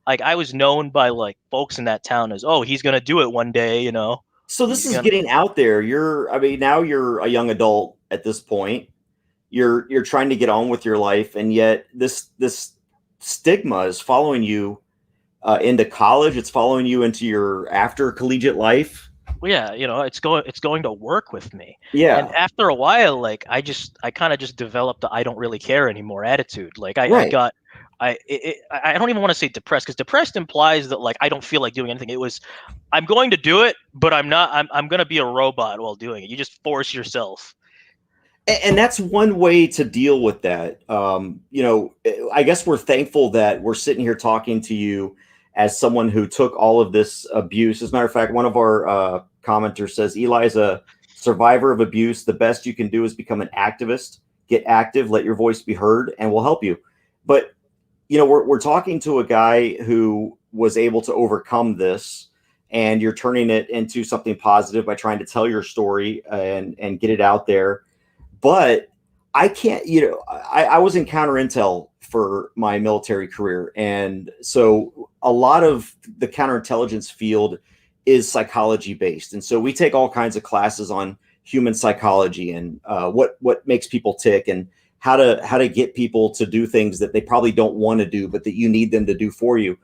S2: Like, I was known by, like, folks in that town as, oh, he's going to do it one day, you know.
S1: So this is getting out there. Now you're a young adult at this point. You're trying to get on with your life, and yet this stigma is following you into college. It's following you into your after collegiate life.
S2: Well, yeah, you know, it's going to work with me.
S1: Yeah.
S2: And after a while, like I kind of just developed the I don't really care anymore attitude. Like I don't even want to say depressed, because depressed implies that like I don't feel like doing anything. It was, I'm going to do it, but I'm not. I'm going to be a robot while doing it. You just force yourself.
S1: And that's one way to deal with that. You know, I guess we're thankful that we're sitting here talking to you as someone who took all of this abuse. As a matter of fact, one of our commenters says, Eli's a survivor of abuse. The best you can do is become an activist, get active, let your voice be heard, and we'll help you. But, you know, we're talking to a guy who was able to overcome this, and you're turning it into something positive by trying to tell your story and get it out there. But I can't, you know, I was in counter intel for my military career. And so a lot of the counterintelligence field is psychology based. And so we take all kinds of classes on human psychology and what makes people tick and how to get people to do things that they probably don't want to do, but that you need them to do for you.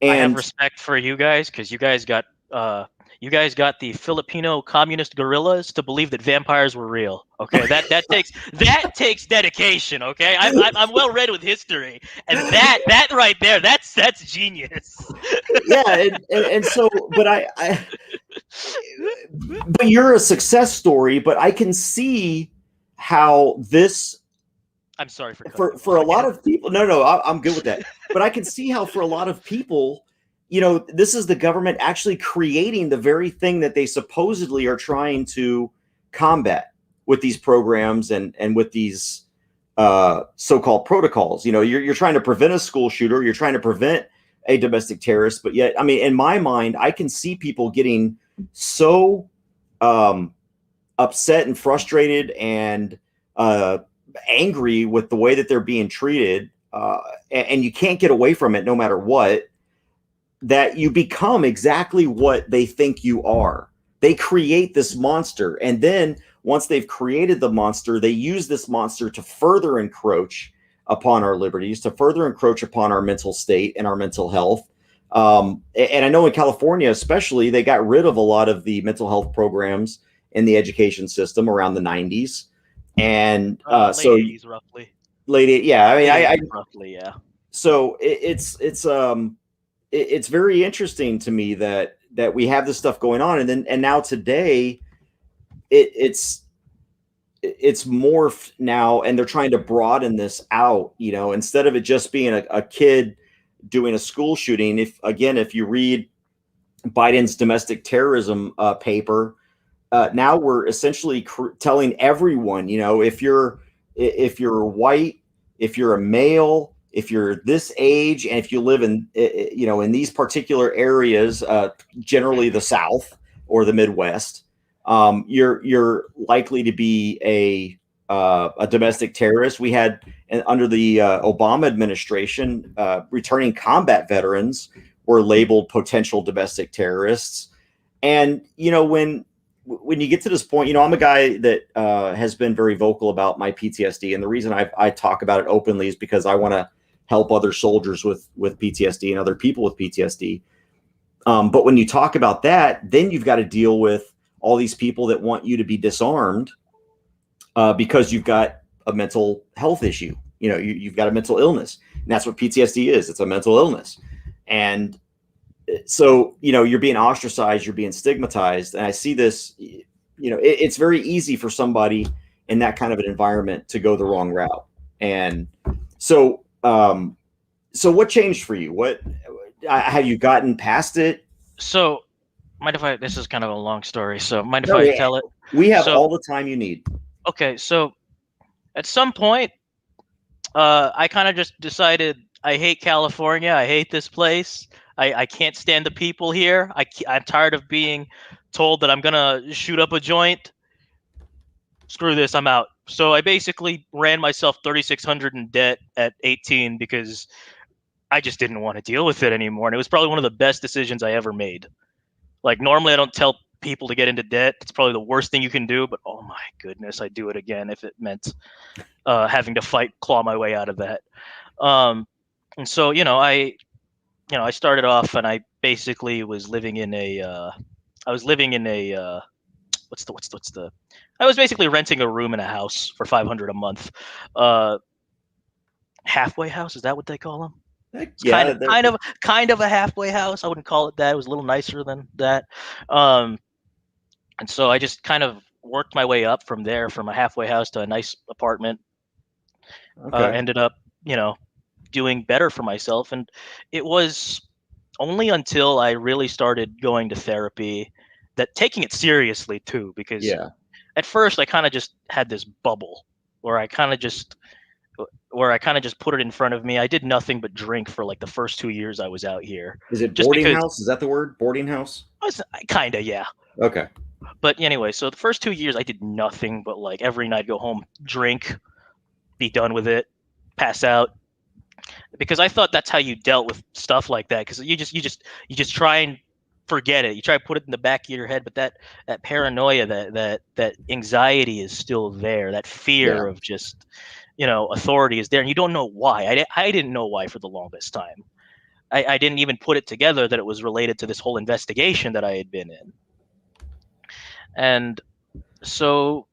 S2: I have
S1: And
S2: respect for you guys because you guys got the Filipino communist guerrillas to believe that vampires were real. Okay, that takes dedication. Okay, I'm well read with history, and that right there, that's genius.
S1: yeah, and so, but you're a success story. But I can see how this
S2: I'm sorry for cutting you
S1: for
S2: off
S1: a lot
S2: again.
S1: of people. No, I'm good with that. But I can see how for a lot of people, this is the government actually creating the very thing that they supposedly are trying to combat with these programs and with these so-called protocols. You're trying to prevent a school shooter, you're trying to prevent a domestic terrorist, but yet, I mean, in my mind, I can see people getting so upset and frustrated and angry with the way that they're being treated, and you can't get away from it no matter what, that you become exactly what they think you are. They create this monster, and then once they've created the monster, they use this monster to further encroach upon our liberties, to further encroach upon our mental state and our mental health. And I know in California, especially, they got rid of a lot of the mental health programs in the education system around the 90s. And
S2: Late
S1: so
S2: 80s, roughly.
S1: late, yeah, I mean, I
S2: roughly, yeah.
S1: So it's very interesting to me that we have this stuff going on, and now today it's morphed now, and they're trying to broaden this out. Instead of it just being a kid doing a school shooting. If you read Biden's domestic terrorism paper, now we're essentially telling everyone, if you're white, if you're a male, if you're this age, and if you live in in these particular areas, generally the South or the Midwest, you're likely to be a domestic terrorist. We had under the Obama administration, returning combat veterans were labeled potential domestic terrorists. And when you get to this point, I'm a guy that has been very vocal about my PTSD, and the reason I talk about it openly is because I want to help other soldiers with PTSD and other people with PTSD. But when you talk about that, then you've got to deal with all these people that want you to be disarmed because you've got a mental health issue. You've got a mental illness, and that's what PTSD is. It's a mental illness. And so, you're being ostracized, you're being stigmatized. And I see this, it's very easy for somebody in that kind of an environment to go the wrong route. And so, what changed for you? What have you gotten past it?
S2: So, this is kind of a long story. So mind if I tell it?
S1: We have all the time you need.
S2: Okay. So at some point, I kind of just decided I hate California. I hate this place. I can't stand the people here. I'm tired of being told that I'm going to shoot up a joint. Screw this, I'm out. So I basically ran myself $3,600 in debt at 18 because I just didn't want to deal with it anymore. And it was probably one of the best decisions I ever made. Like, normally I don't tell people to get into debt. It's probably the worst thing you can do, but oh my goodness, I'd do it again if it meant having to claw my way out of that. And so, I started off, and I basically was living in a I was basically renting a room in a house for $500 a month. Halfway house, is that what they call them?
S1: Yeah,
S2: kind of a halfway house. I wouldn't call it that. It was a little nicer than that. And so I just kind of worked my way up from there, from a halfway house to a nice apartment.
S1: Okay.
S2: Ended up, doing better for myself. And it was only until I really started going to therapy, that taking it seriously too, because at first I kind of just had this bubble where I kind of just put it in front of me. I did nothing but drink for like the first 2 years I was out here.
S1: Is it boarding house? Is that the word? Boarding house?
S2: Kind of, yeah.
S1: Okay.
S2: But anyway, so the first 2 years I did nothing but, like, every night go home, drink, be done with it, pass out, because I thought that's how you dealt with stuff like that. Because you just try and forget it. You try to put it in the back of your head, but that paranoia, that anxiety is still there. That fear of just, authority is there, and you don't know why. I didn't know why for the longest time. I didn't even put it together that it was related to this whole investigation that I had been in. And so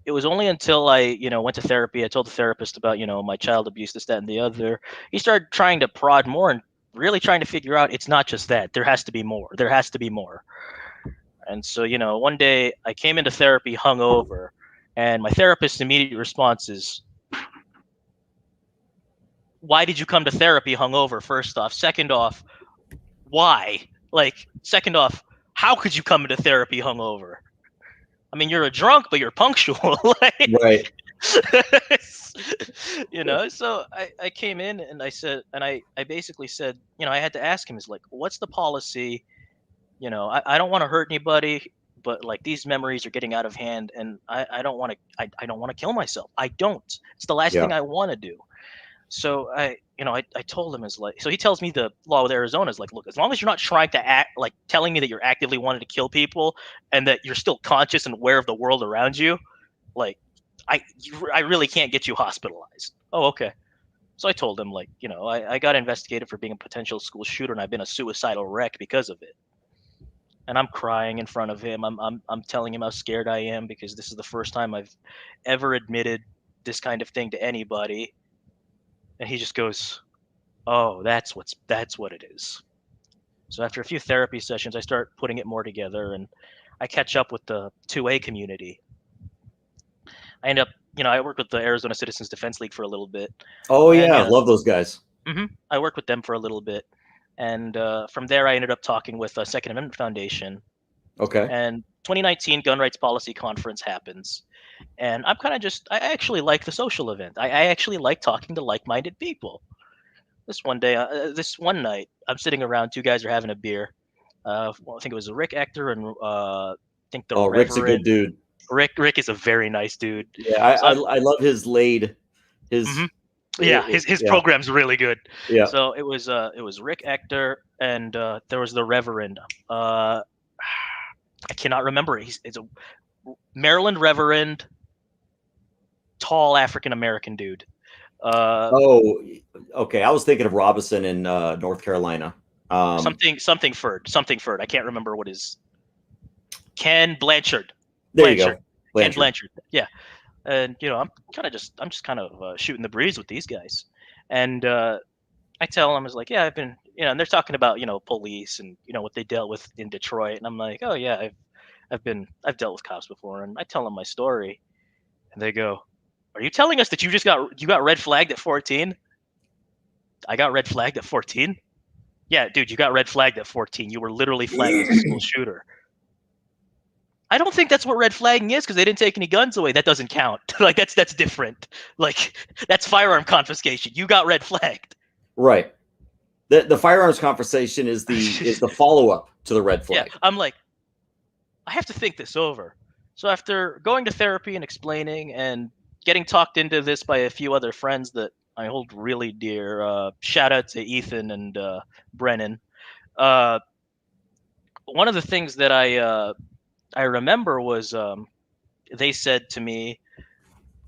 S2: it was only until I, went to therapy, I told the therapist about, my child abuse, this, that, and the other. He started trying to prod more and really trying to figure out it's not just that. There has to be more. There has to be more. And so, one day I came into therapy hungover, and my therapist's immediate response is, why did you come to therapy hungover, first off? Second off, why? Like, second off, how could you come into therapy hungover? I mean, you're a drunk, but you're punctual. Like,
S1: right.
S2: So I came in and I said, and I basically said, I had to ask him, is like, what's the policy? I don't want to hurt anybody, but like these memories are getting out of hand, and I don't want to, I don't want to kill myself. I don't. It's the last thing I want to do. So I told him, is like, so he tells me the law with Arizona is like, look, as long as you're not trying to act, like telling me that you're actively wanting to kill people and that you're still conscious and aware of the world around you, like I really can't get you hospitalized. Oh, okay. So I told him, like, I got investigated for being a potential school shooter, and I've been a suicidal wreck because of it. And I'm crying in front of him. I'm telling him how scared I am because this is the first time I've ever admitted this kind of thing to anybody. And he just goes, "Oh, that's what it is." So after a few therapy sessions, I start putting it more together, and I catch up with the 2A community. I end up, I worked with the Arizona Citizens Defense League for a little bit.
S1: Oh, and, yeah, love those guys.
S2: I worked with them for a little bit, and from there I ended up talking with the Second Amendment Foundation.
S1: Okay.
S2: And 2019 Gun Rights Policy Conference happens, and I'm kind of I actually like the social event. I actually like talking to like-minded people. This one night, I'm sitting around. Two guys are having a beer. I think it was Rick Ector and I think the Reverend.
S1: Rick's a good dude.
S2: Rick is a very nice dude.
S1: Yeah, I love his laid. His
S2: his program's really good.
S1: Yeah.
S2: So it was Rick Ector and there was the Reverend. I cannot remember. It's a Maryland Reverend, tall African American dude.
S1: Okay. I was thinking of Robinson in North Carolina.
S2: Something Ferd. I can't remember what his. Ken Blanchard.
S1: There you go.
S2: Ken Blanchard. Yeah, and I'm just kind of shooting the breeze with these guys, and I tell them, I was like, yeah, I've been, and they're talking about police and what they dealt with in Detroit, and I'm like, oh yeah, I've dealt with cops before, and I tell them my story, and they go, are you telling us that you got red flagged at 14? I got red flagged at 14? Yeah, dude, you got red flagged at 14. You were literally flagged as a school shooter. I don't think that's what red flagging is, because they didn't take any guns away. That doesn't count. Like that's different. Like that's firearm confiscation. You got red flagged.
S1: Right. The firearms confiscation is the follow up to the red flag.
S2: Yeah, I'm like, I have to think this over. So after going to therapy and explaining and getting talked into this by a few other friends that I hold really dear, shout out to Ethan and Brennan. One of the things that I remember was they said to me,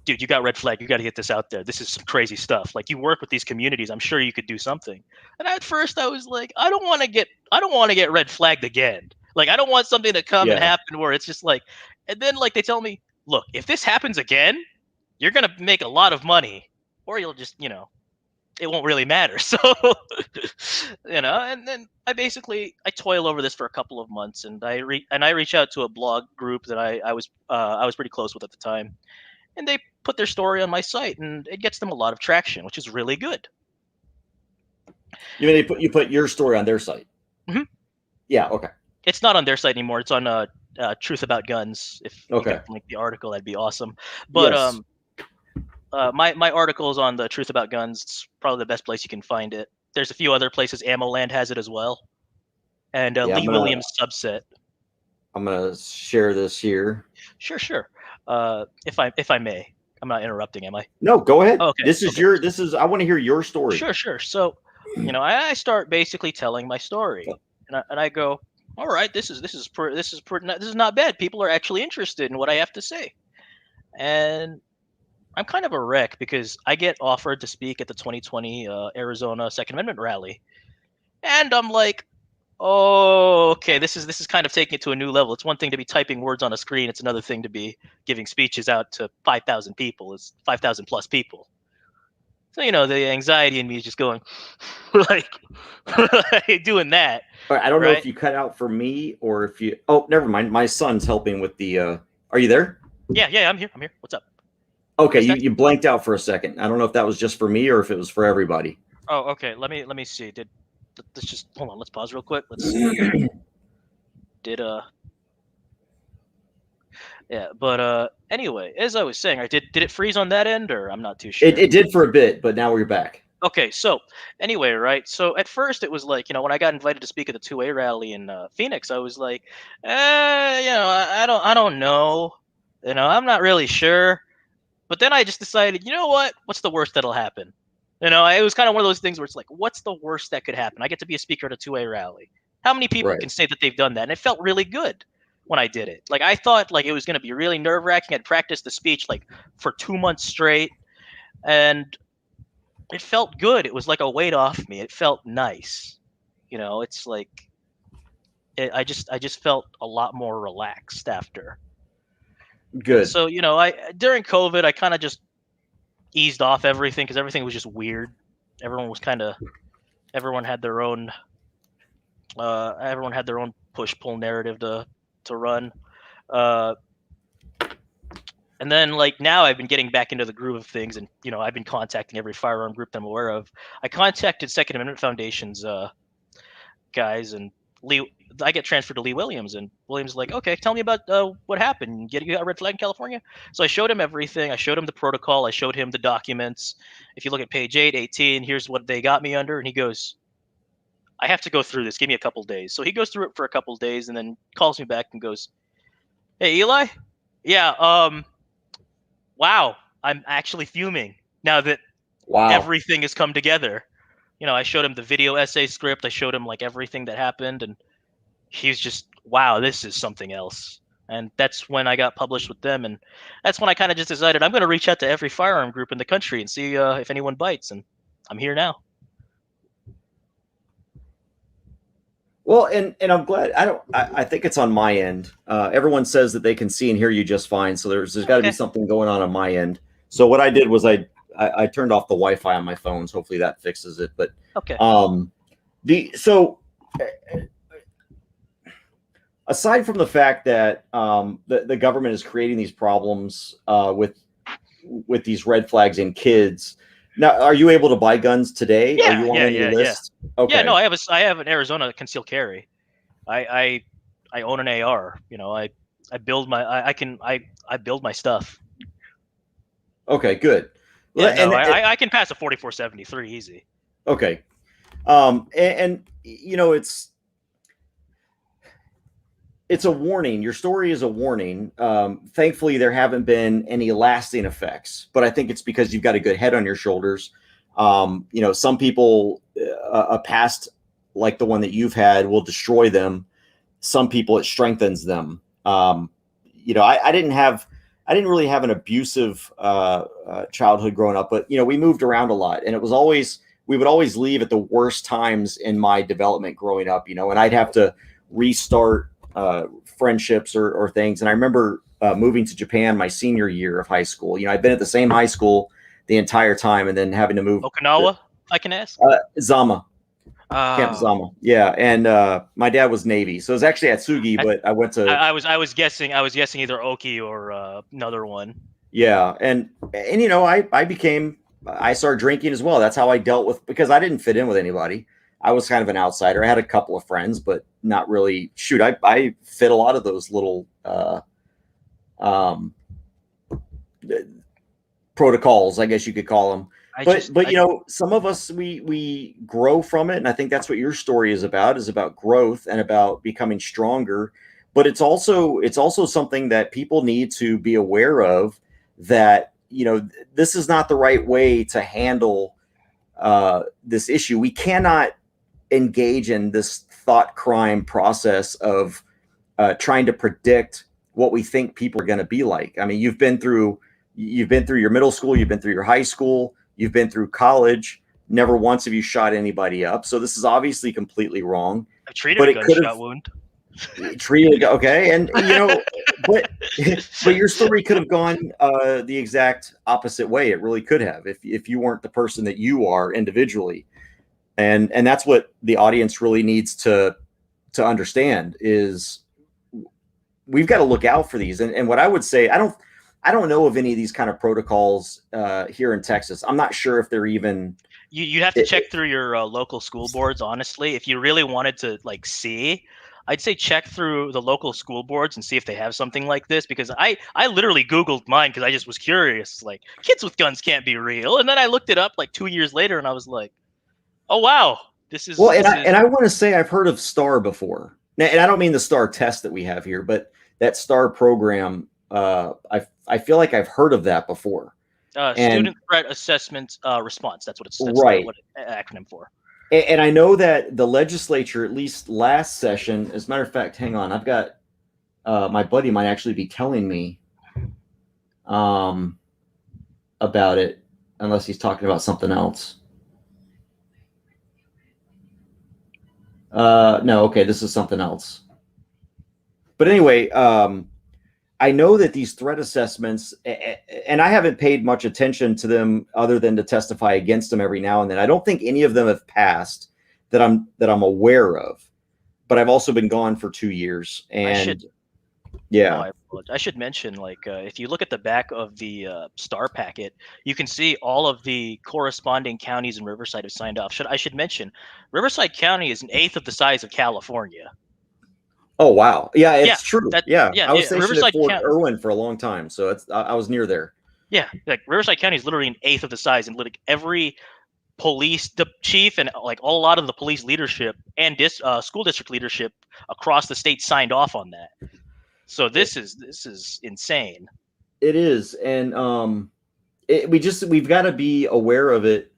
S2: dude, you got red flag. You got to get this out there. This is some crazy stuff. Like, you work with these communities. I'm sure you could do something. And at first I was like, I don't want to get red flagged again. Like, I don't want something to come and happen where it's just like, and then like they tell me, look, if this happens again, you're going to make a lot of money, or you'll just, it won't really matter. So, and then I toil over this for a couple of months, and I reach out to a blog group that I was pretty close with at the time, and they put their story on my site, and it gets them a lot of traction, which is really good.
S1: You mean you put your story on their site?
S2: Mm-hmm.
S1: Yeah. Okay.
S2: It's not on their site anymore. It's on Truth About Guns. If you can link the article, that'd be awesome. But yes. My article is on the Truth About Guns. It's probably the best place you can find it. There's a few other places. Ammo Land has it as well, and Lee Williams Subset. I'm
S1: gonna share this here.
S2: Sure. If I may, I'm not interrupting, am I?
S1: No, go ahead.
S2: Okay.
S1: This is I want to hear your story.
S2: Sure. So, I start basically telling my story, and I go, all right, this is not bad. People are actually interested in what I have to say, and I'm kind of a wreck because I get offered to speak at the 2020 Arizona Second Amendment rally, And I'm like, oh, okay, this is kind of taking it to a new level. It's one thing to be typing words on a screen. It's another thing to be giving speeches out to 5,000 people. It's 5,000 plus people. So, the anxiety in me is just going like doing that.
S1: I don't know
S2: Right.
S1: if you cut out for me or if you, oh, never mind. My son's helping with the, are you there?
S2: Yeah, I'm here. What's up?
S1: Okay. You blanked out for a second. I don't know if that was just for me or if it was for everybody.
S2: Oh, okay. Let me see. Let's just hold on. Let's pause real quick. Let's see. Yeah, but anyway, as I was saying, right, did it freeze on that end, or I'm not too sure.
S1: It did for a bit, but now we're back.
S2: Okay, so anyway, right. So at first it was like, when I got invited to speak at the 2A rally in Phoenix, I was like, I don't know, I'm not really sure. But then I just decided, you know what? What's the worst that'll happen? It was kind of one of those things where it's like, what's the worst that could happen? I get to be a speaker at a 2A rally. How many people
S1: Right.
S2: can say that they've done that? And it felt really good when I did it. Like, I thought like it was going to be really nerve wracking. I'd practiced the speech like for 2 months straight, and it felt good. It was like a weight off me. It felt nice. It's like I just felt a lot more relaxed after.
S1: Good.
S2: So I during COVID I kind of just eased off everything because everything was just weird. Everyone had their own push pull narrative to run. And then like now I've been getting back into the groove of things, and I've been contacting every firearm group that I'm aware of. I contacted Second Amendment Foundation's guys, and I get transferred to Lee Williams, and Williams is like, okay, tell me about what happened. You got a red flag in California? So I showed him everything. I showed him the protocol. I showed him the documents. If you look at page 8, 18, here's what they got me under. And he goes, I have to go through this. Give me a couple days. So he goes through it for a couple days and then calls me back and goes, hey, Eli? Yeah, wow, I'm actually fuming now that everything has come together. I showed him the video essay script. I showed him like everything that happened, and he's just, wow, this is something else. And that's when I got published with them, and that's when I kind of just decided I'm going to reach out to every firearm group in the country and see if anyone bites, and I'm here now.
S1: Well, and I'm glad. I think it's on my end. Everyone says that they can see and hear you just fine, so there's got to be something going on my end. So what I did was I turned off the Wi-Fi on my phones. Hopefully that fixes it. But
S2: okay.
S1: Aside from the fact that the government is creating these problems with these red flags in kids. Now, are you able to buy guns today?
S2: Yeah,
S1: are you on any list?
S2: Yeah. Okay. Yeah, no, I have an Arizona concealed carry. I own an AR. I build my I build my stuff.
S1: Okay, good.
S2: Yeah, no, I can pass a 4473 easy.
S1: Okay. And it's a warning. Your story is a warning. Thankfully, there haven't been any lasting effects, but I think it's because you've got a good head on your shoulders. Some people, a past like the one that you've had will destroy them. Some people, it strengthens them. I didn't really have an abusive childhood growing up, but we moved around a lot, and we would always leave at the worst times in my development growing up, and I'd have to restart friendships or things. And I remember moving to Japan my senior year of high school. I'd been at the same high school the entire time, and then having to move.
S2: Okinawa, I can ask.
S1: Zama. Camp Zama. Yeah. And my dad was Navy. So it was actually at Sugi, but I went to
S2: I was guessing either Oki or another one.
S1: Yeah. And I started drinking as well. That's how I dealt with, because I didn't fit in with anybody. I was kind of an outsider. I had a couple of friends, but not really. Shoot, I fit a lot of those little protocols, I guess you could call them. Some of us we grow from it, and I think that's what your story is about growth and about becoming stronger. But it's also something that people need to be aware of, that this is not the right way to handle this issue. We cannot engage in this thought crime process of trying to predict what we think people are going to be like. I mean, you've been through your middle school, you've been through your high school, you've been through college. Never once have you shot anybody up. So this is obviously completely wrong.
S2: I've treated a gunshot wound.
S1: Treated okay, and but your story could have gone the exact opposite way. It really could have, if you weren't the person that you are individually, and that's what the audience really needs to understand is we've got to look out for these. And what I would say, I don't know of any of these kind of protocols here in Texas. I'm not sure if they're even.
S2: You'd have to check through your local school boards, honestly, if you really wanted to see. I'd say check through the local school boards and see if they have something like this, because I literally Googled mine because I just was curious, like, kids with guns can't be real. And then I looked it up like 2 years later and I was like, oh, wow, this is.
S1: Well, and I want to say I've heard of STAR before. And I don't mean the STAR test that we have here, but that STAR program, I feel like I've heard of that before.
S2: Student Threat Assessment Response. That's what it's
S1: right.
S2: What acronym for.
S1: And I know that the legislature, at least last session, as a matter of fact, hang on, I've got my buddy might actually be telling me about it, unless he's talking about something else. No, okay, this is something else. But anyway, I know that these threat assessments, and I haven't paid much attention to them other than to testify against them every now and then. I don't think any of them have passed that I'm aware of. But I've also been gone for 2 years, and
S2: I should mention, like, if you look at the back of the STAR packet, you can see all of the corresponding counties in Riverside have signed off. I should mention, Riverside County is 1/8 of the size of California.
S1: Oh, wow. Yeah, it's true. I was stationed
S2: Riverside
S1: at Fort Irwin for a long time, so I was near there.
S2: Yeah, like Riverside County is literally 1/8 of the size, and like every police chief and like a lot of the police leadership and school district leadership across the state signed off on that. So this is insane.
S1: It is, and we've got to be aware of it.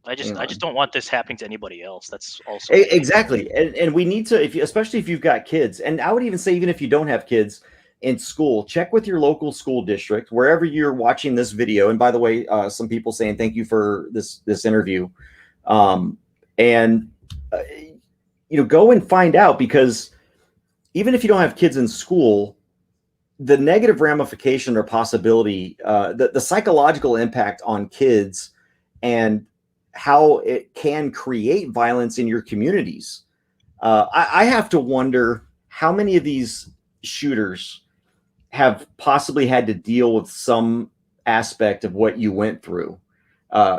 S2: I just don't want this happening to anybody else. That's also
S1: exactly, and we need to, especially if you've got kids, and I would even say even if you don't have kids in school, check with your local school district wherever you're watching this video. And by the way, some people saying thank you for this interview, and go and find out, because even if you don't have kids in school, the negative ramification or possibility, the psychological impact on kids and how it can create violence in your communities. I have to wonder how many of these shooters have possibly had to deal with some aspect of what you went through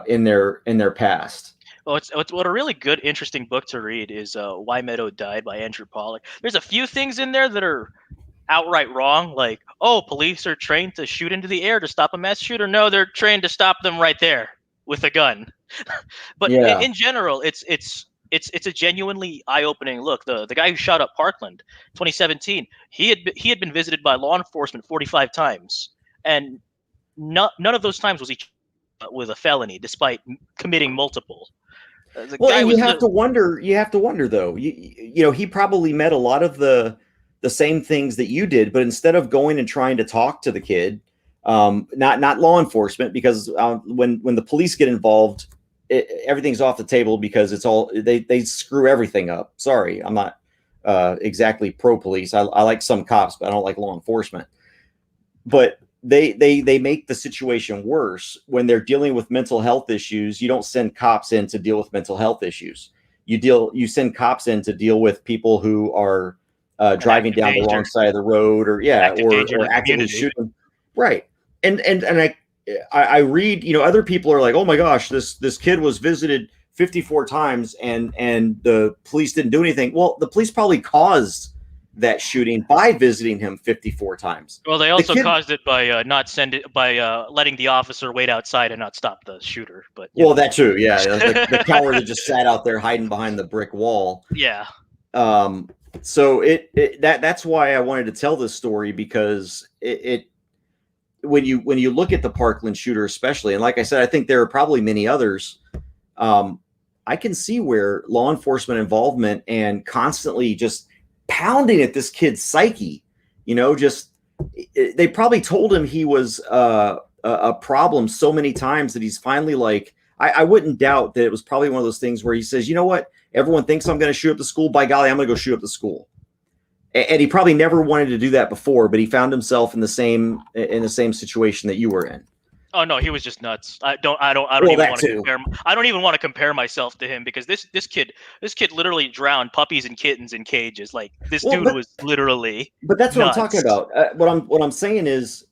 S1: in their past.
S2: Well, it's what a really good, interesting book to read is Why Meadow Died by Andrew Pollack. There's a few things in there that are outright wrong, like, oh, police are trained to shoot into the air to stop a mass shooter. No, they're trained to stop them right there with a gun. But in general, it's a genuinely eye-opening look. The guy who shot up Parkland, 2017, he had been visited by law enforcement 45 times, and none of those times was he with a felony, despite committing multiple.
S1: You have to wonder though. He probably met a lot of the same things that you did, but instead of going and trying to talk to the kid, not law enforcement, because when the police get involved, everything's off the table, because it's all they screw everything up. Sorry, I'm not exactly pro police. I like some cops, but I don't like law enforcement. But they make the situation worse when they're dealing with mental health issues. You don't send cops in to deal with mental health issues. You send cops in to deal with people who are driving down the wrong side of the road, or actively shooting. Right. And I read, other people are like, oh my gosh, this kid was visited 54 times and the police didn't do anything. Well, the police probably caused that shooting by visiting him 54 times.
S2: Well, they also caused it by letting the officer wait outside and not stop the shooter. But
S1: that too, yeah. the coward that just sat out there hiding behind the brick wall.
S2: Yeah.
S1: So that's why I wanted to tell this story, because when you look at the Parkland shooter especially, and like I said, I think there are probably many others, I can see where law enforcement involvement and constantly just pounding at this kid's psyche, they probably told him he was a problem so many times that he's finally like, I wouldn't doubt that it was probably one of those things where he says, you know what, everyone thinks I'm going to shoot up the school. By golly, I'm going to go shoot up the school. And he probably never wanted to do that before, but he found himself in the same situation that you were in.
S2: Oh no, he was just nuts. I don't even want to compare. I don't even want to compare myself to him because this kid literally drowned puppies and kittens in cages. Like this dude was literally.
S1: But that's
S2: nuts.
S1: what I'm talking about. What I'm saying is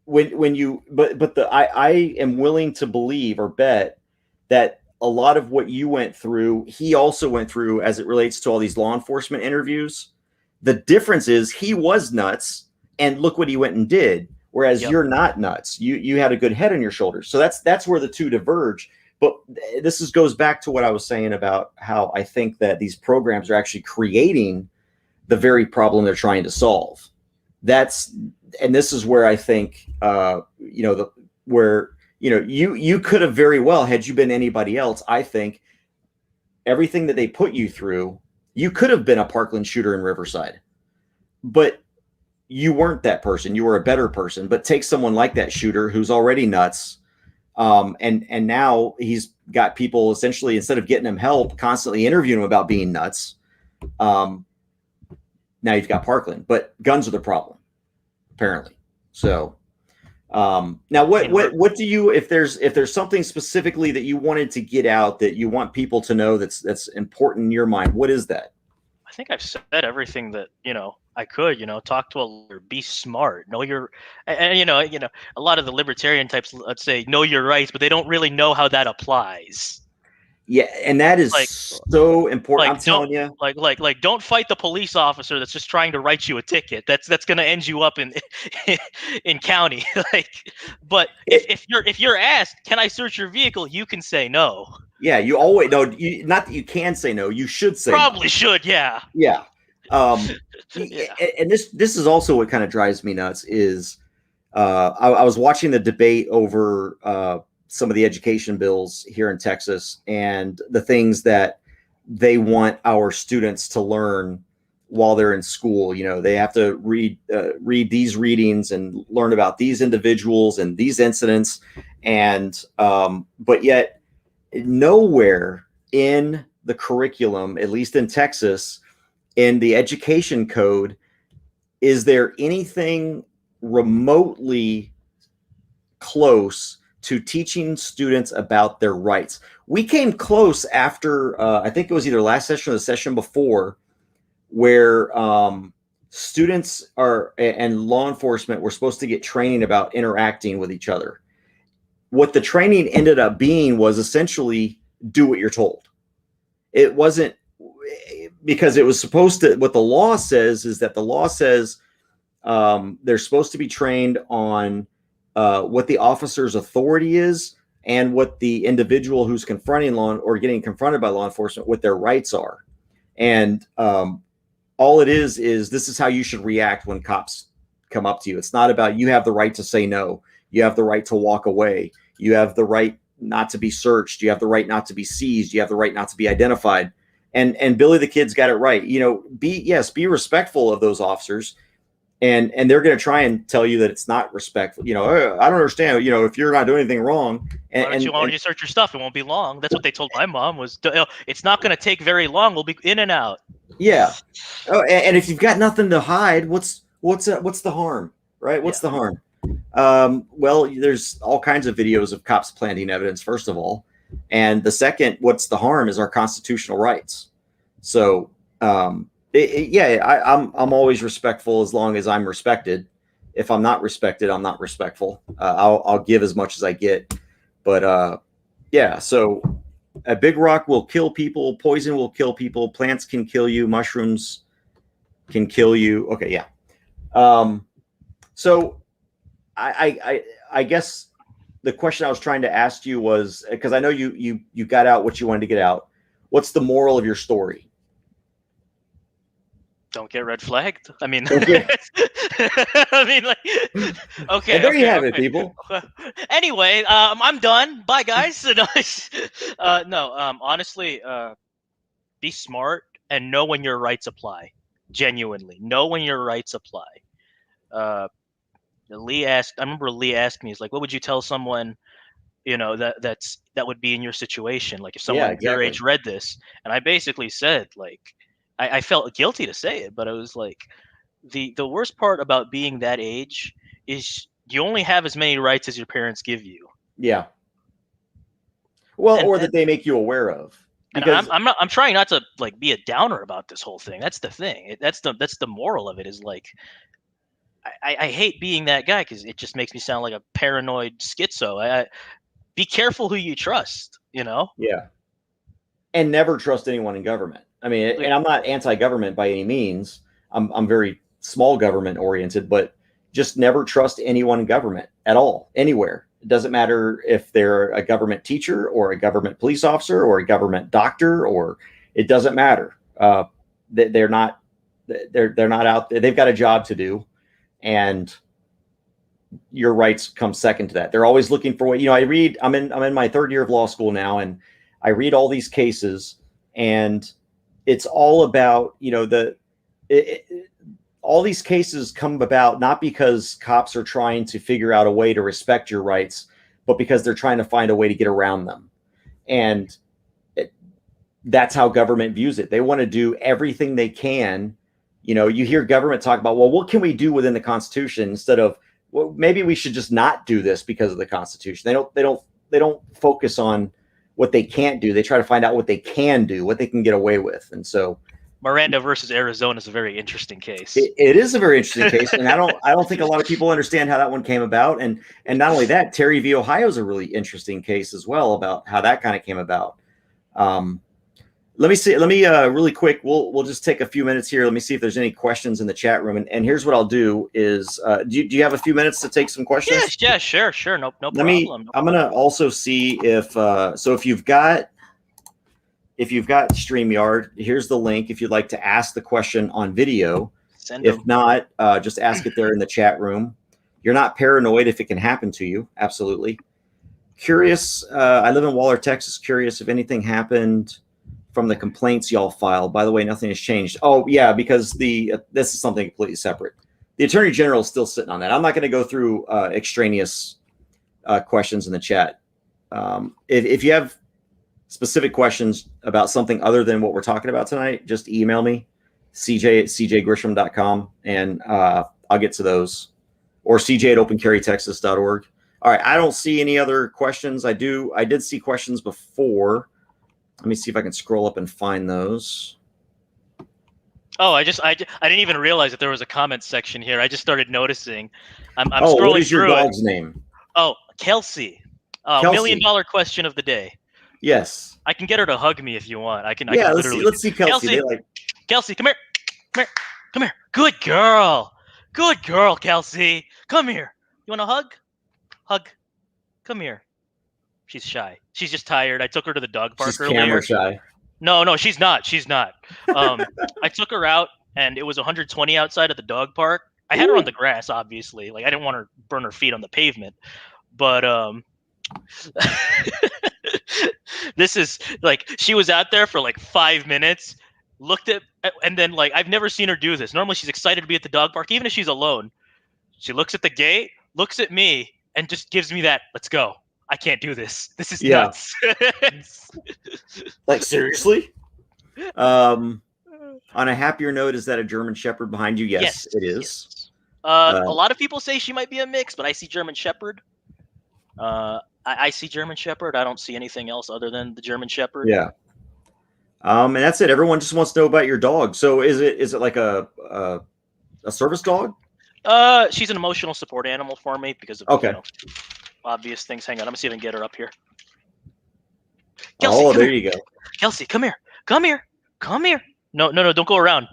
S1: when you I am willing to believe or bet that a lot of what you went through, he also went through as it relates to all these law enforcement interviews. The difference is he was nuts, and look what he went and did. Whereas you're not nuts. You had a good head on your shoulders. So that's where the two diverge. But this goes back to what I was saying about how I think that these programs are actually creating the very problem they're trying to solve. And this is where I think you could have very well, had you been anybody else, I think everything that they put you through, you could have been a Parkland shooter in Riverside. But you weren't that person. You were a better person. But take someone like that shooter who's already nuts, and now he's got people essentially, instead of getting him help, constantly interviewing him about being nuts. Now you've got Parkland, but guns are the problem, apparently. So now what do you, if there's something specifically that you wanted to get out that you want people to know that's important in your mind, what is that?
S2: I think I've said everything that I could. Talk to a lawyer, be smart, know your, and a lot of the libertarian types, let's say, know your rights, but they don't really know how that applies.
S1: Yeah, and that is so important. I'm telling you,
S2: like, don't fight the police officer that's just trying to write you a ticket. That's going to end you up in county. But if you're asked, can I search your vehicle? You can say no.
S1: Yeah, you always not that you can say no. You should say
S2: probably
S1: no.
S2: should. Yeah.
S1: Yeah. And this is also what kind of drives me nuts is I was watching the debate over some of the education bills here in Texas and the things that they want our students to learn while they're in school. They have to read these readings and learn about these individuals and these incidents. And but yet nowhere in the curriculum, at least in Texas, in the education code, is there anything remotely close to teaching students about their rights. We came close after, I think it was either last session or the session before, where students and law enforcement were supposed to get training about interacting with each other. What the training ended up being was essentially do what you're told. It wasn't, because it was supposed to, what the law says is that the law says they're supposed to be trained on what the officer's authority is and what the individual who's confronting law or getting confronted by law enforcement, what their rights are. And all it is this is how you should react when cops come up to you. It's not about you have the right to say no. You have the right to walk away. You have the right not to be searched. You have the right not to be seized. You have the right not to be identified. And Billy the Kid's got it right. Be respectful of those officers. And they're going to try and tell you that it's not respectful. I don't understand. If you're not doing anything wrong,
S2: why don't you search your stuff? It won't be long. That's what they told my mom was. It's not going to take very long. We'll be in and out.
S1: Yeah. Oh, and if you've got nothing to hide, what's the harm, right? What's the harm? Well, there's all kinds of videos of cops planting evidence, first of all, and the second, what's the harm, is our constitutional rights. So. I'm always respectful as long as I'm respected. If I'm not respected, I'm not respectful. I'll give as much as I get. But so a big rock will kill people. Poison will kill people. Plants can kill you. Mushrooms can kill you. Okay, yeah. So I guess the question I was trying to ask you was, because I know you got out what you wanted to get out. What's the moral of your story?
S2: Don't get red flagged. I mean,
S1: okay.
S2: Okay.
S1: And there you have it, people.
S2: Anyway, I'm done. Bye, guys. Honestly, be smart and know when your rights apply. Genuinely, know when your rights apply. I remember Lee asked me, he's like, what would you tell someone that would be in your situation. Like if
S1: Yeah,
S2: someone your age read this, and I basically said, like, I felt guilty to say it, but I was like, the worst part about being that age is you only have as many rights as your parents give you.
S1: Yeah. Well, or that they make you aware of. Because
S2: and I'm trying not to like be a downer about this whole thing. That's the thing. That's the moral of it, is like, I hate being that guy because it just makes me sound like a paranoid schizo. Be careful who you trust,
S1: Yeah. And never trust anyone in government. I mean, and I'm not anti-government by any means. I'm very small government oriented, but just never trust anyone in government at all, anywhere. It doesn't matter if they're a government teacher or a government police officer or a government doctor, or it doesn't matter. They're not out there. They've got a job to do, and your rights come second to that. They're always looking for what, I'm in my third year of law school now, and I read all these cases, and it's all about, all these cases come about not because cops are trying to figure out a way to respect your rights, but because they're trying to find a way to get around them. And that's how government views it. They want to do everything they can. You hear government talk about, well, what can we do within the Constitution, instead of, well, maybe we should just not do this because of the Constitution. They don't focus on what they can't do. They try to find out what they can do, what they can get away with. And so
S2: Miranda versus Arizona is a very interesting case.
S1: It is a very interesting case, and I don't think a lot of people understand how that one came about. And not only that, Terry v. Ohio is a really interesting case as well, about how that kind of came about. Let me really quick. We'll just take a few minutes here. Let me see if there's any questions in the chat room. And here's what I'll do is, do you have a few minutes to take some questions?
S2: Yeah, sure. No problem.
S1: I'm gonna also see if if you've got StreamYard, here's the link if you'd like to ask the question on video. If not, just ask it there in the chat room. You're not paranoid if it can happen to you. Absolutely. Curious. I live in Waller, Texas. Curious if anything happened from the complaints y'all filed. By the way, nothing has changed. Oh, yeah, because this is something completely separate. The Attorney General is still sitting on that. I'm not going to go through extraneous questions in the chat. If you have specific questions about something other than what we're talking about tonight, just email me, cj@cjgrisham.com, and I'll get to those. Or cj@opencarrytexas.org. All right, I don't see any other questions. I did see questions before. Let me see if I can scroll up and find those.
S2: Oh, I didn't even realize that there was a comment section here. I just started noticing. I'm scrolling
S1: through. What is your dog's
S2: it.
S1: name?
S2: Oh, Kelsey.
S1: Kelsey.
S2: $1 million question of the day.
S1: Yes.
S2: I can get her to hug me if you want. I can.
S1: Yeah, let's see Kelsey.
S2: Kelsey, come here. Good girl, Kelsey. Come here. You want a hug? Hug. Come here. She's shy. She's just tired. I took her to the dog park earlier.
S1: She's camera shy.
S2: No, she's not. I took her out, and it was 120 outside at the dog park. I had her on the grass, obviously. Like, I didn't want her to burn her feet on the pavement. But this is like, she was out there for like 5 minutes, looked at, and then like, I've never seen her do this. Normally she's excited to be at the dog park, even if she's alone. She looks at the gate, looks at me, and just gives me that, let's go. I can't do this. This is nuts.
S1: Like, seriously? On a happier note, is that a German Shepherd behind you? Yes, it is.
S2: Yes. A lot of people say she might be a mix, but I see German Shepherd. I see German Shepherd. I don't see anything else other than the German Shepherd.
S1: Yeah. And that's it. Everyone just wants to know about your dog. So is it like a service dog?
S2: She's an emotional support animal for me because of obvious things. Hang on, I'm gonna see if I can get her up here.
S1: Kelsey, there you go.
S2: Kelsey, come here. No, don't go around.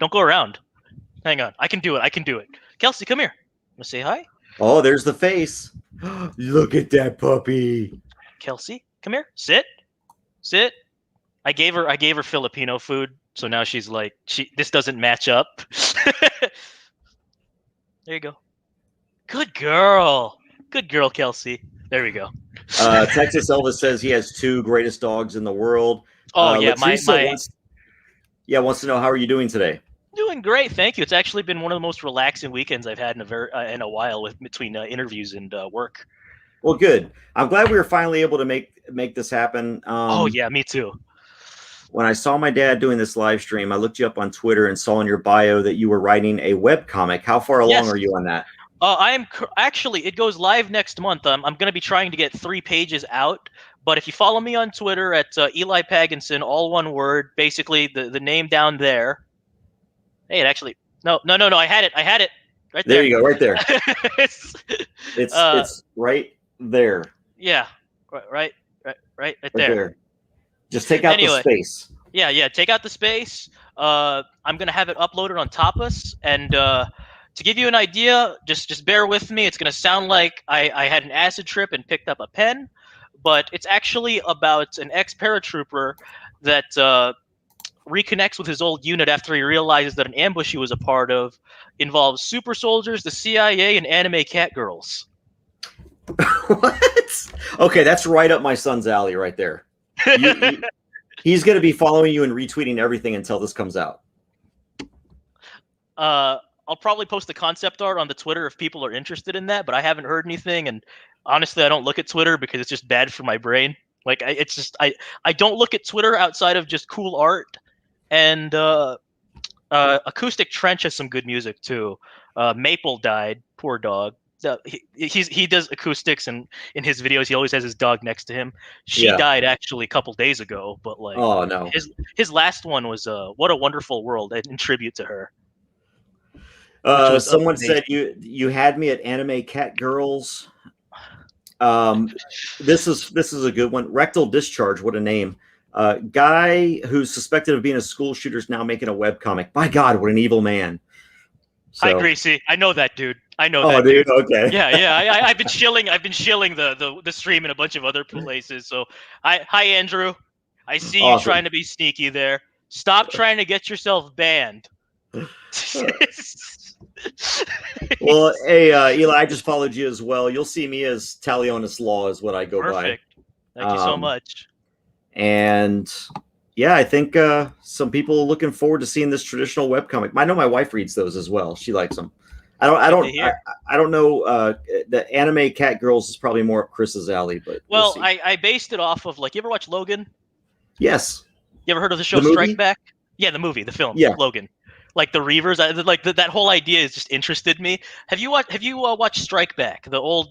S2: Hang on, I can do it. Kelsey, come here. Wanna say hi?
S1: Oh, there's the face. Look at that puppy.
S2: Kelsey, come here. Sit. I gave her Filipino food, so now she's like, this doesn't match up. There you go. Good girl, Kelsey. There we go.
S1: Texas Elvis says he has 2 greatest dogs in the world.
S2: Oh yeah,
S1: wants to know, how are you doing today?
S2: Doing great, thank you. It's actually been one of the most relaxing weekends I've had in a while, between interviews and work.
S1: Well, good. I'm glad we were finally able to make this happen.
S2: Oh yeah, me too.
S1: When I saw my dad doing this live stream, I looked you up on Twitter and saw in your bio that you were writing a web comic. How far along are you on that?
S2: I am actually. It goes live next month. I'm going to be trying to get 3 pages out. But if you follow me on Twitter at Eli Pagunsan, all one word, basically the name down there. Hey, it actually no. I had it right there.
S1: There you go, right there. it's right there.
S2: Yeah, right there.
S1: Just take out the space.
S2: Yeah. Take out the space. I'm gonna have it uploaded on Tapas, and to give you an idea, just bear with me. It's gonna sound like I had an acid trip and picked up a pen, but it's actually about an ex-paratrooper that reconnects with his old unit after he realizes that an ambush he was a part of involves super soldiers, the CIA, and anime cat girls.
S1: What? Okay, that's right up my son's alley right there. He's going to be following you and retweeting everything until this comes out.
S2: I'll probably post the concept art on the Twitter if people are interested in that, but I haven't heard anything, and honestly, I don't look at Twitter because it's just bad for my brain. Like, I don't look at Twitter outside of just cool art, and Acoustic Trench has some good music too. Maple died, poor dog. He does acoustics, and in his videos he always has his dog next to him. She died actually a couple days ago, but like,
S1: oh no,
S2: his last one was What a Wonderful World, in tribute to her.
S1: Someone said you had me at anime cat girls. This is a good one. Rectal Discharge, what a name. Guy who's suspected of being a school shooter is now making a webcomic. By God, what an evil man.
S2: So. Hi, Greasy. I know that dude. I know that dude.
S1: Okay.
S2: Yeah. I've been shilling the stream in a bunch of other places. So hi Andrew. I see you trying to be sneaky there. Stop trying to get yourself banned.
S1: Well, hey Eli, I just followed you as well. You'll see me as Talionis Law is what I go by.
S2: Thank you so much.
S1: And yeah, I think some people are looking forward to seeing this traditional webcomic. I know my wife reads those as well. She likes them. I don't know. The anime cat girls is probably more up Chris's alley, but
S2: well, I based it off of, like, you ever watch Logan?
S1: Yes.
S2: You ever heard of the show Strike Back? Yeah, the movie, the film.
S1: Yeah.
S2: Logan. Like the Reavers, that whole idea has just interested me. Have you watched Strike Back, the old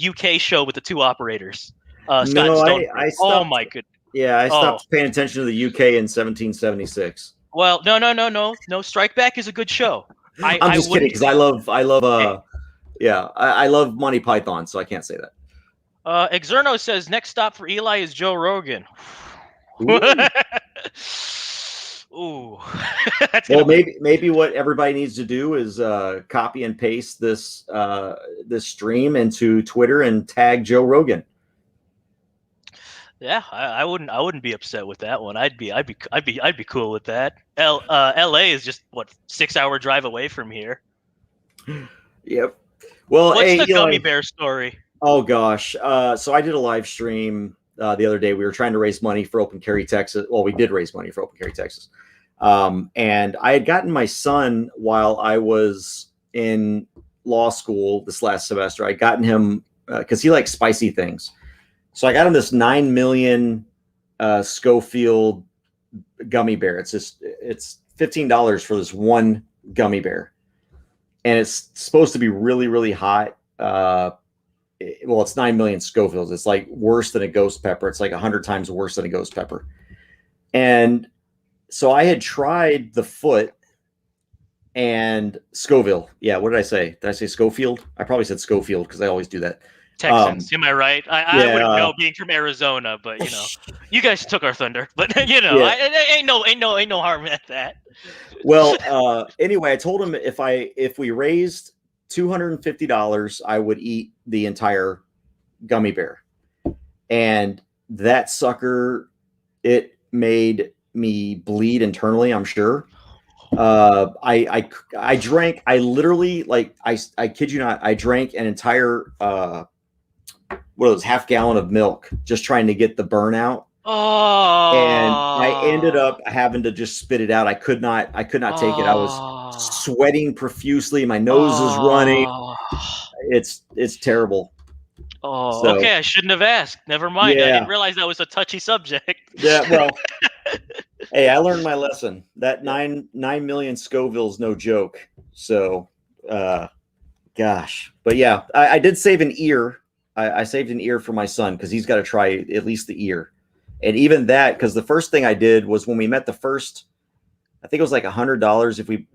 S2: UK show with the 2 operators?
S1: Scott and Stone. I stopped,
S2: oh my goodness.
S1: Yeah, I stopped paying attention to the UK in 1776.
S2: Well, no. Strike Back is a good show.
S1: I'm just kidding, because I love I love Monty Python, so I can't say that.
S2: Exerno says next stop for Eli is Joe Rogan. Ooh.
S1: Well, maybe what everybody needs to do is copy and paste this stream into Twitter and tag Joe Rogan.
S2: Yeah, I wouldn't be upset with that one. I'd be cool with that. LA is just 6-hour drive away from here.
S1: Yep. Well,
S2: what's the gummy bear story?
S1: Oh gosh. So I did a live stream the other day. We were trying to raise money for Open Carry Texas. Well, we did raise money for Open Carry Texas. And I had gotten my son while I was in law school this last semester. I'd gotten him because he likes spicy things. So I got him this 9 million Schofield gummy bear. It's $15 for this one gummy bear. And it's supposed to be really, really hot. Well, it's 9 million Scofields. It's like worse than a ghost pepper. It's like 100 times worse than a ghost pepper. And so I had tried the foot and Scoville. Yeah, what did I say? Did I say Schofield? I probably said Schofield because I always do that.
S2: Texans, am I right? I wouldn't know, being from Arizona, but you guys took our thunder. But ain't no harm at that.
S1: Well, anyway, I told him if we raised $250, I would eat the entire gummy bear. And that sucker, it made me bleed internally, I'm sure. I drank, I literally, like, I kid you not, I drank an entire half gallon of milk just trying to get the burnout.
S2: Oh.
S1: And I ended up having to just spit it out. I could not take it. I was sweating profusely. My nose is running. It's terrible.
S2: Oh,
S1: So,
S2: okay. I shouldn't have asked. Never mind. I didn't realize that was a touchy subject.
S1: Yeah, well, hey, I learned my lesson. That 9 million Scoville's no joke. So, gosh, but yeah, I did save an ear. I saved an ear for my son because he's got to try at least the ear, and even that because the first thing I did was when we met the first, I think it was like $100. If we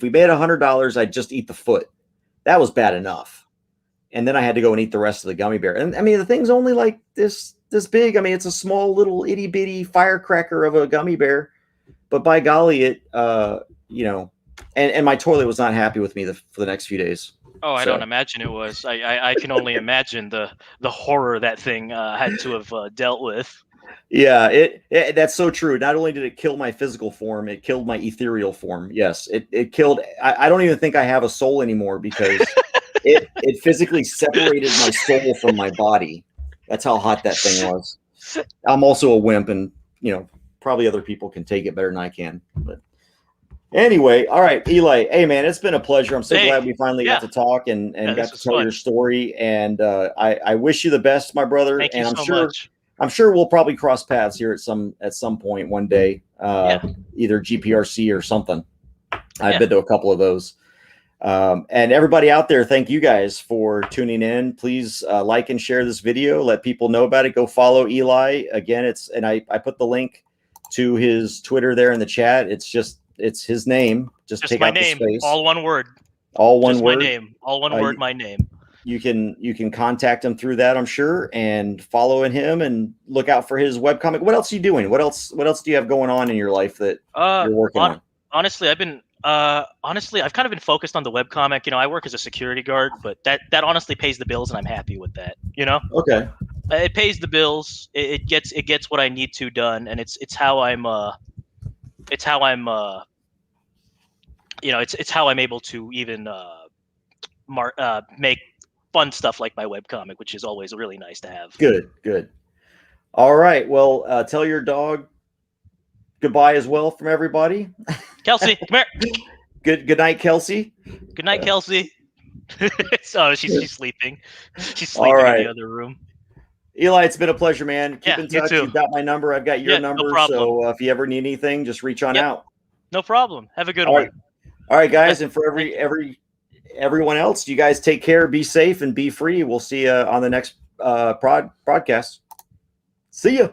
S1: made $100, I'd just eat the foot. That was bad enough, and then I had to go and eat the rest of the gummy bear. And I mean, the thing's only like this big. I mean, it's a small little itty bitty firecracker of a gummy bear, but by golly, it and my toilet was not happy with me for the next few days.
S2: Oh, I don't imagine it was. I can only imagine the horror that thing had to have dealt with.
S1: Yeah, that's so true. Not only did it kill my physical form, it killed my ethereal form. Yes, it killed. I don't even think I have a soul anymore because it physically separated my soul from my body. That's how hot that thing was. I'm also a wimp, and probably other people can take it better than I can. But anyway, all right, Eli. Hey, man, it's been a pleasure. I'm so glad we finally got to talk and got to tell your story. And I wish you the best, my brother.
S2: Thank you so much.
S1: I'm sure we'll probably cross paths here at some point one day, either GPRC or something. I've been to a couple of those. And everybody out there, thank you guys for tuning in. Please like and share this video. Let people know about it. Go follow Eli. Again, I put the link to his Twitter there in the chat. It's his name. Just take out the space.
S2: All one word.
S1: All one word.
S2: My name. All one word. My name.
S1: You can contact him through that, I'm sure, and follow him and look out for his webcomic. What else are you doing? What else do you have going on in your life that you're working on?
S2: Honestly, I've kind of been focused on the webcomic. I work as a security guard, but that honestly pays the bills, and I'm happy with that.
S1: Okay.
S2: It pays the bills. It gets what I need to done, and it's how I'm able to even make fun stuff like my webcomic, which is always really nice to have.
S1: Good. All right. Well, tell your dog goodbye as well from everybody.
S2: Kelsey, come
S1: here. Good night, Kelsey.
S2: Good night, Kelsey. So she's sleeping. She's sleeping in the other room.
S1: Eli, it's been a pleasure, man. Keep in touch.
S2: You
S1: You've got my number. I've got your number.
S2: No problem.
S1: So if you ever need anything, just reach on out.
S2: No problem. Have a good one.
S1: All right, guys. And for everyone else, you guys take care, be safe, and be free. We'll see you on the next broadcast. See ya.